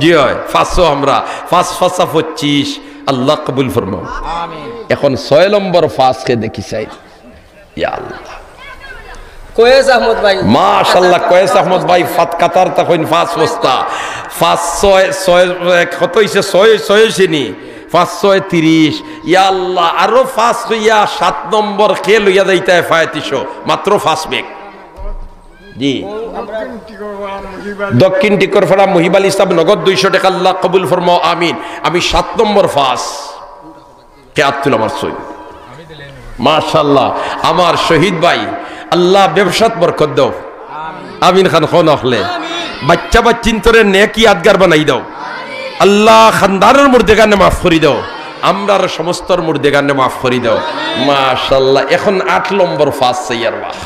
জি হয় 500 আমরা 5 ফাসা 25 আল্লাহ কবুল ফরমাও আমিন এখন 6 নম্বর ফাস কে দেখি চাই ইয়া আল্লাহ কোয়েস আহমদ ভাই মাশাআল্লাহ কোয়েস আহমদ ভাই ফাত কাতার তা কইন 5 বস্তা 500 কত হইছে 6 চিনি 530 ইয়া আল্লাহ আরো 5 হইয়া 7 নম্বর কে লইয়া যাইতা ফায়াতিশো মাত্র 5 ব্যাগ জি দক্ষিণ টিকরপাড়া মহিবাল ইসলাম নগদ 200 টাকা আল্লাহ কবুল ফরমাও আমিন আমি 7 নম্বর ফাস কে আতুল আমার সই মাশাআল্লাহ আমার শহীদ ভাই আল্লাহ ব্যবসাত বরকত দাও আমিন খান খন হলে বাচ্চা বাচ্চিন তোরে নেকি আদগার বানাই দাও আল্লাহ খানদানের মুর্দেগানে মাফ করি দাও আমরার সমস্তর মুর্দেগানে মাফ করি দাও মাশাআল্লাহ এখন 8 নম্বর ফাস সাইয়ার বাহ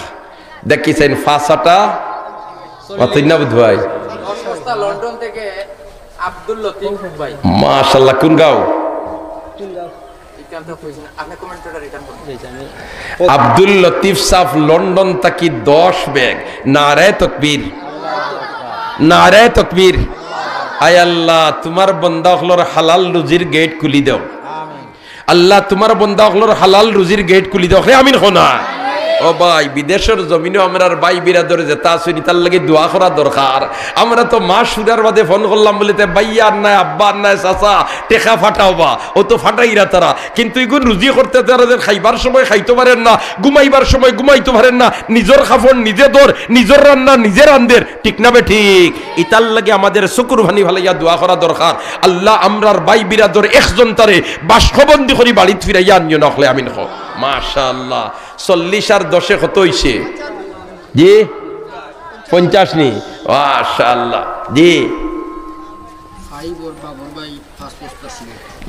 দেখিছেন ফাসাটা অতই না বুঝ ভাই লন্ডন থেকে আব্দুল লতিফ ভাই মাশাআল্লাহ কোন গাঁও আব্দুল লতিফ সাহ লন্ডন তাকি 10 ব্যাগ নারে তাকবীর নারে তাকবীর আয় আল্লাহ তোমার বান্দা হলর হালাল রুজির গেট খুলি দাও আল্লাহ তোমার বান্দা হলর হালাল রুজির গেট খুলি দাও আমিন খোনা ও ভাই বিদেশের জমিনে আমরার ভাই বিরাদরে যেটা আসুনি তার লাগে দোয়া করা দরকার আমরা তো মা সুরার বাদে ফোন করলাম বলিতে ভাইয়ার নাই আব্বার নাই চাচা টেকা ফাটাও বা ও তো ফাটাইরা তারা কিন্তু এগুলো রুজি করতে তারা খাইবার সময় খাইতে পারেন না ঘুমাইবার সময় ঘুমাইতে পারেন না নিজের খাফন নিজে দর নিজের রান্না নিজে রান্ধের ঠিক না বে ঠিক ইতার লাগে আমাদের শুকুর ভানি ভালাইয়া দোয়া করা দরকার আল্লাহ আমরার ভাই বিরাদর একজন তারে বাষ্পবন্দি করি বাড়িতে ফিরাইয়া আনিও না হলে আমিন হোক মাশাআল্লাহ 40 আর 10 কত হইছে জি 50 নি মাশাআল্লাহ জি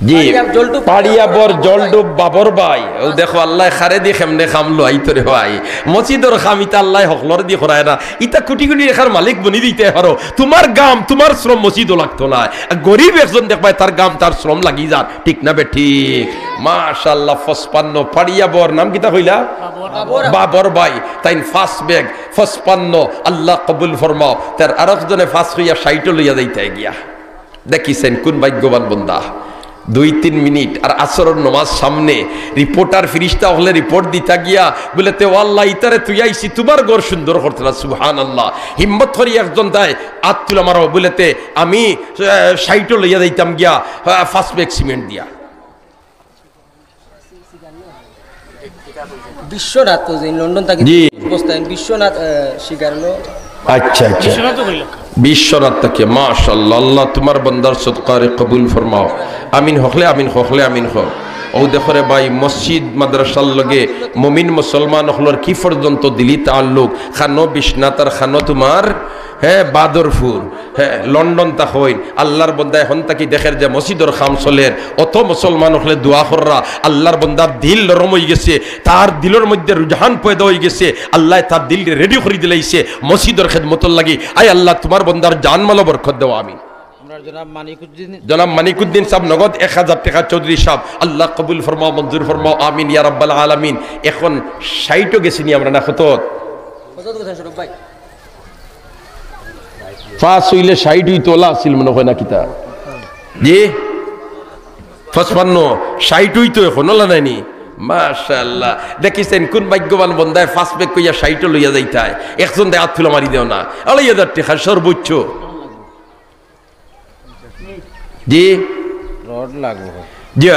জি পাড়িয়া বর জলডুব বাবর ভাই ও দেখো আল্লাহ খারে দি কেমনে খামলো আইতরে ভাই মসজিদর খামিতা আল্লাহ হকলর দি করায় না ইতা কোটি কোটি টাকার মালিক বনি দিতে পারো তোমার গাম তোমার শ্রম মসজিদও লাগতো না গরিব একজন দেখবাই তার গাম তার শ্রম লাগি যান ঠিক না বে ঠিক মাশাআল্লাহ 55 পাড়িয়া বর নাম কিতা কইলা বাবর ভাই তাইন ফার্স্ট ব্যাগ 55 আল্লাহ কবুল ফরমাও তার আরেকজনে ফার্স্ট হইয়া 60 লইয়া যাইতে গিয়া দেখিছেন কোন ভাগ্যবান বান্দা 2-3 মিনিট আর আসরের নামাজ সামনে রিপোর্টার ফিরিস্তা হলে রিপোর্ট দিতা গিয়া বলেতে আল্লাহ ইতারে তুই আইছি তোমার ঘর সুন্দর করতে না সুবহানাল্লাহ হিম্মত করি একজন তাই আত্তুল আমারও বলেতে আমি 60 লইয়া যাইতাম গিয়া ফার্স্ট ব্যাগ সিমেন্ট দিয়া বিশ্বনাথ তো লন্ডন থেকে অবস্থায় বিশ্বনাথ শিকারলো আচ্ছা আচ্ছা বিশ্বনাথ থেকে মাশাআল্লাহ আল্লাহ তোমার বান্দার সদকারে কবুল ফরমাও আমিন হকলে আমিন হকলে আমিন হক ও দেখরে ভাই মসজিদ মাদ্রাসার লগে মুমিন মুসলমান হলর কি পর্যন্ত দিলি তাআল্লুক খানো বিশ্বনাথর খানো তোমার হ্যাঁ বাদরপুর হ্যাঁ লন্ডন তা হইন আল্লাহর বন্দায় হন তাকি দেখের যে মসজিদর খাম চলের অত মুসলমান হলে দোয়া কররা আল্লাহর বন্দার দিল নরম হয়ে গেছে তার দিলের মধ্যে রুঝান পয়দা হয়ে গেছে আল্লাহ তার দিল রেডি করে দিলাইছে মসজিদর খেদমতর লাগি আয় আল্লাহ তোমার বন্দার জানমাল বরকত দাও আমিন জনাব মানিকুদ্দিন সাহেব নগদ 1000 টাকা চৌধুরী সাহেব আল্লাহ কবুল ফরমাও মঞ্জুর ফরমাও আমিন ইয়া রাব্বাল আলামিন এখন 60 গেছিনি আমরা না কত ভাই ফাঁস হইলে 60 হইতো লা আসিল মনে হয় না কিতা জি 55 60 হইতো এখন ওলা নাইনি মাশাআল্লাহ দেখিছেন কোন ভাগ্যবান বন্দায় ফার্স্ট ব্যাগ কইয়া 60 লইয়া যাইতায় একজন দে হাত তুলা মারি দেও না 2,500 টাকা সর্বোচ্চ জি রড লাগবে জি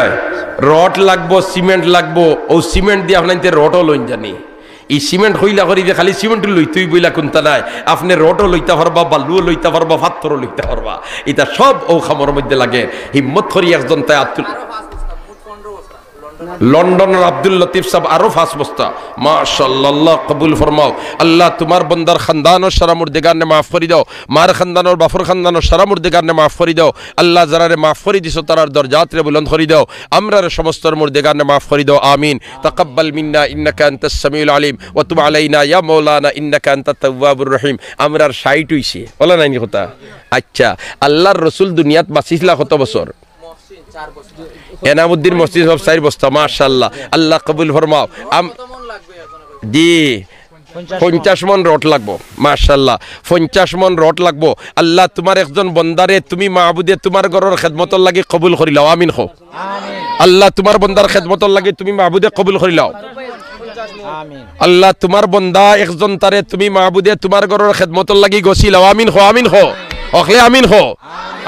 রড লাগবো সিমেন্ট লাগবো ও সিমেন্ট দিয়ে আপনাইতে রডও লইন জানি এই সিমেন্ট হইলা করি যে খালি সিমেন্ট লই তুই বইলা কোনটা নাই আপনি রডও লইতে পারবা বালুও লইতে পারবা পাথরও লইতে পারবা এটা সব ও খামর মধ্যে লাগে হিম্মত করি একজন তাই আব্দুল লন্ডনের আব্দুল লতিফ সাহেব আরো 5 বস্তা মাশাআল্লাহ কবুল ফরমাও আল্লাহ তোমার বান্দার খানদানর সারা মুর্দেগারনে মাফ করে দাও মার খানদানর বাফর খানদানর সারা মুর্দেগারনে মাফ করে দাও আল্লাহ যারারে মাফ করে দিছো তারার দরজাতরে বুলন্দ করে দাও আমরার সমস্ত মুর্দেগারনে মাফ করে দাও আমিন তাকাব্বাল মিন্না ইন্নাকা আনতাস সামিউল আলিম ওয়া তুব আলাইনা ইয়া মাওলানা ইন্নাকা আনতাত তাওয়াবুর রহিম আমরার 60 হইছে বলা নাইনি কথা আচ্ছা আল্লাহর রাসূল দুনিয়াত বাঁচিছিলা কত বছর এনামুদ্দিন মসজিদ সব 4 বস্তা মাশাআল্লাহ আল্লাহ কবুল ফরমাও জি 50 মন রড লাগবো মাশাআল্লাহ 50 মন রড লাগবো আল্লাহ তোমার একজন বন্দারে তুমি মাহবুদে তোমার ঘরের খেদমতর লাগি কবুল করি লাও আমিন খো আল্লাহ তোমার বন্দার খেদমতর লাগি তুমি মাহবুদে কবুল করি লাও আল্লাহ তোমার বন্দা একজন তারে তুমি মাহবুদে তোমার ঘরের খেদমতর লাগি গছি লাও আমিন খো অখলে আমিন খো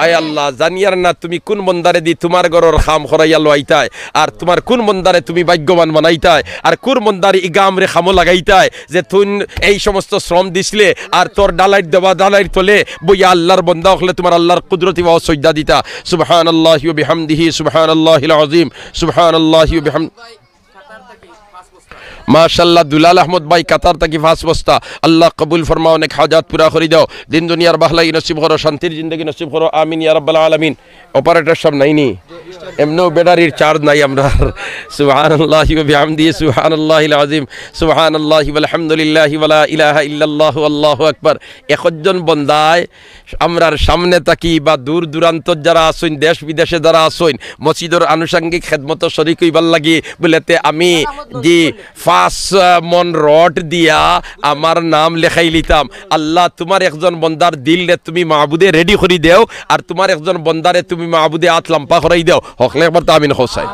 আয় আল্লাহ জানিয়ার না তুমি কোন বন্দারে দি তোমার ঘরের খাম খরাইয়া লইতায় আর তোমার কোন বন্দারে তুমি ভাগ্যবান বানাইতায় আর কোন বন্দারে ইগামরে খামো লাগাইতায় যে তুই এই সমস্ত শ্রম দিছলে আর তোর ডালাই দেওয়া ডালাই তোলে বইয়া আল্লাহর বন্দা হলে তোমার আল্লাহর কুদরতি ওয়া সজদা দিতা সুবহানাল্লাহি ওয়া বিহামদিহি সুবহানাল্লাহিল আযীম সুবহানাল্লাহি ওয়া বিহামদিহি माशाल्लाह दुलाल अहमद भाई कतार तक 5 बस्ता अल्लाह कबूल फरमाओ नेक हाजात पूरा करी दाओ दिन दुनियार बहलाई नसीब करो शांतिर जिंदगी नसीब करो आमीन या रब्बल आलामीन ऑपरेटर सब नहीं नी एमनो बैटारिर चार्ज नहीं আমরার সুবহানাল্লাহি ওয়া বিহামদিহি সুবহানাল্লাহিল আযীম সুবহানাল্লাহি ওয়াল হামদুলিল্লাহি ওয়া লা ইলাহা ইল্লাল্লাহু আল্লাহু আকবার একজন বন্দায় আমরার সামনে তাকি বা দূর দূরান্ত যারা আছেন দেশ বিদেশে যারা আছেন মসজিদের আনুষঙ্গিক খেদমত শরীক হইবার লাগি বলেতে আমি জি 5 মন রড দিয়া আমার নাম লেখাই লিতাম আল্লাহ তোমার একজন বন্দার দিল রে তুমি মাবুদে রেডি করি দেও আর তোমার একজন বন্দারে তুমি মাবুদে আত লম্পা করাই দাও হকলে একবার তো আমিন হোসাইন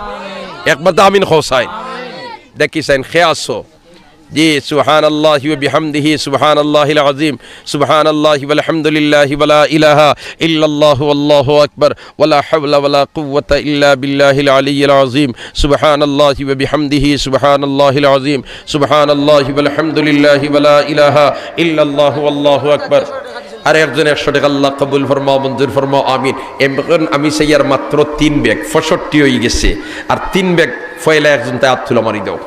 একবার তো আমিন হোসাইন দেখিছেন খেয়াসো जी सुबहानल्लाहि व बिहम्दिहि सुबहानल्लाहिल अज़ीम सुबहानल्लाहि वल हम्दुलिल्लाहि व ला इलाहा इल्लल्लाहु वल्लाहु अकबर व ला हव्ला व ला कुव्वता इल्ला बिल्लाहिल अलिय्यिल अज़ीम सुबहानल्लाहि व बिहम्दिहि सुबहानल्लाहिल अज़ीम सुबहानल्लाहि वल हम्दुलिल्लाहि व ला इलाहा इल्लल्लाहु वल्लाहु अकबर আর একজন 100 টাকা আল্লাহ কবুল ফরমাও মঞ্জুর ফরমাও আমিন এখন আমি সাইয়ার মাত্র 3 ব্যাগ 65 হয়ে গেছে আর 3 ব্যাগ ফয়লা একজন তে হাত তুলে মারি দাও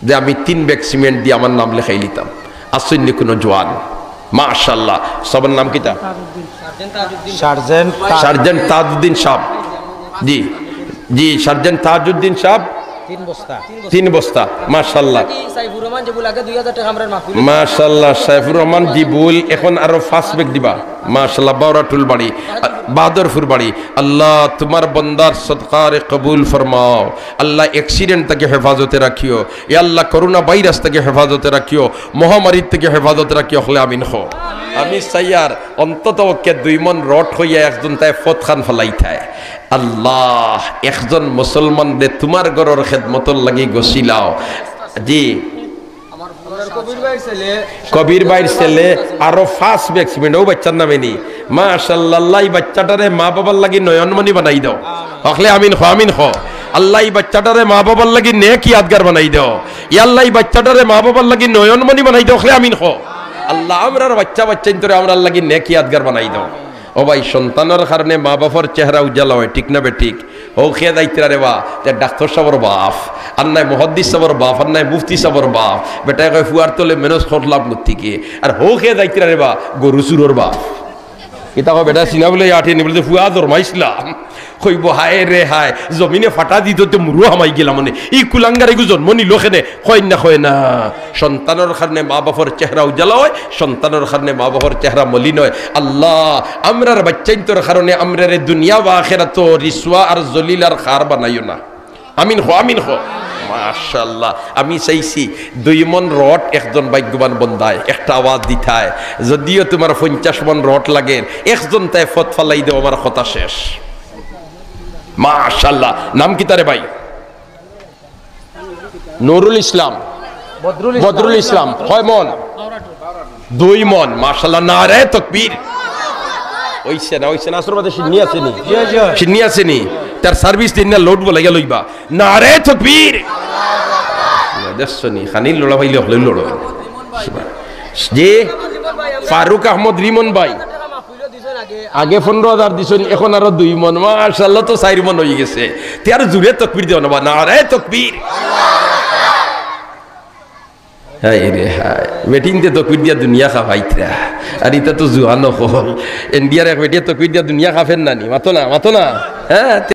যে আমি 3 ব্যাগ সিমেন্ট দিয়ে আমার নাম লেখাই লিতাম আসেন কোনো জওয়ান মাশাআল্লাহ সবার নাম কিটা সার্জেন্ট তাজউদ্দিন সাহেব জি জি সার্জেন্ট তাজউদ্দিন সাহেব 3 বস্তা মাশাআল্লাহ সাইফুর রহমান জিবুল আগে 2000 টাকা আমরার মাহফিল মাশাআল্লাহ সাইফুর রহমান জিবুল এখন আরো 5 ব্যাগ দিবা মাশাআল্লাহ বাওরাটুল বাড়ি বাহাদুরপুর বাড়ি আল্লাহ তোমার বান্দার সদকারে কবুল ফরমাও আল্লাহ অ্যাক্সিডেন্ট থেকে হেফাজতে রাখিও ইয়া আল্লাহ করোনা ভাইরাস থেকে হেফাজতে রাখিও মহামারী থেকে হেফাজতে রাখিও হলে আমিন হো আমি সাইয়ার অন্তত ওকে 2 মন রড হইয়া একজন তাই ফত খান ফলাইতায় আল্লাহ একজন মুসলমান দে তোমার ঘরের খেদমতর লাগি গছিলাও জি কবির ভাইয়ের ছেলে আরো 5 ব্যাগ সিমেন্ট ও বাচ্চার নামে নি মাশাআল্লাহ আল্লাহ এই বাচ্চাটারে মা বাবার লাগি নয়নমণি বানাই দাও হকলে আমিন হো আল্লাহ এই বাচ্চাটারে মা বাবার লাগি নেক ইয়াদগার বানাই দাও ইয়া আল্লাহ এই বাচ্চাটারে মা বাবার লাগি নয়নমণি বানাই দাও হকলে আমিন হো আল্লাহ আমরার বাচ্চা ইন্তরে আমরার লাগি নেক ইয়াদগার বানাই দাও ও ভাই সন্তানের কারণে মা বাবার চেহারা উজ্জ্বল হয় ঠিক না বে ঠিক ও খেয়ে দায়িত্ব রে বা ডাক্তার সাবর বাপ আর নাই মুহাদ্দিস সাবর বাপ আর নাই মুফতি সাবর বাপ বেটা কয় ফুয়ার তোলে মেনস খরলাম থেকে আর হো খেয়ে দায়িত্ব রে বা গরু চুরোর বাপ এটা কয় বেটা চিনা বলে আঠে নি বলে ফুয়া জন্মাইছিলাম কইব হায় রে হায় জমিনে ফাটা দিত তো মুরু হামাই গেলাম মানে এই কুলাঙ্গার এগু জন্ম নিল খেনে কয় না সন্তানের কারণে মা বাবার চেহারা উজ্জ্বল হয় সন্তানের কারণে মা বাবার চেহারা মলিন হয় আল্লাহ আমরার বাচ্চাইন্তর কারণে আমরারে দুনিয়া বা আখিরাত রিসওয়া আর জলিল আর খার বানাইও না আমিন হো মাশাআল্লাহ আমি চাইছি 2 মন রড একজন ভাগ্যবান বন্দায় একটা আওয়াজ দিতায় যদিও তোমার 50 মন রড লাগে একজন তাই ফত ফালাই দাও আমার কথা শেষ মাশাআল্লাহ নাম কি তারে ভাই নুরুল ইসলাম বদরুল ইসলাম কয় মন 2 মন মাশাআল্লাহ নারে তাকবীর ওইছে না আসরবাদে সিন্নি আছে নি তার সার্ভিস দিন না লোড বলে গেল লইবা নারে তাকবীর দেখছনি খানিল লোড়া ভাইলে হলে লোড়ো জি ফারুক আহমদ রিমন ভাই আগে 15,000 দিছেন এখন আরো 2 মন মাশাআল্লাহ তো 4 মন হয়ে গেছে তে আর জুরে তাকবীর দিও না নারে তাকবীর হায় রে হায় বেটিং তে তাকবীর দিয়া দুনিয়া খাওয়াইতরা আর এটা তো জুহানো হল ইন্ডিয়ার এক বেটিয়া তাকবীর দিয়া দুনিয়া খাফেন না নি মাতো না হ্যাঁ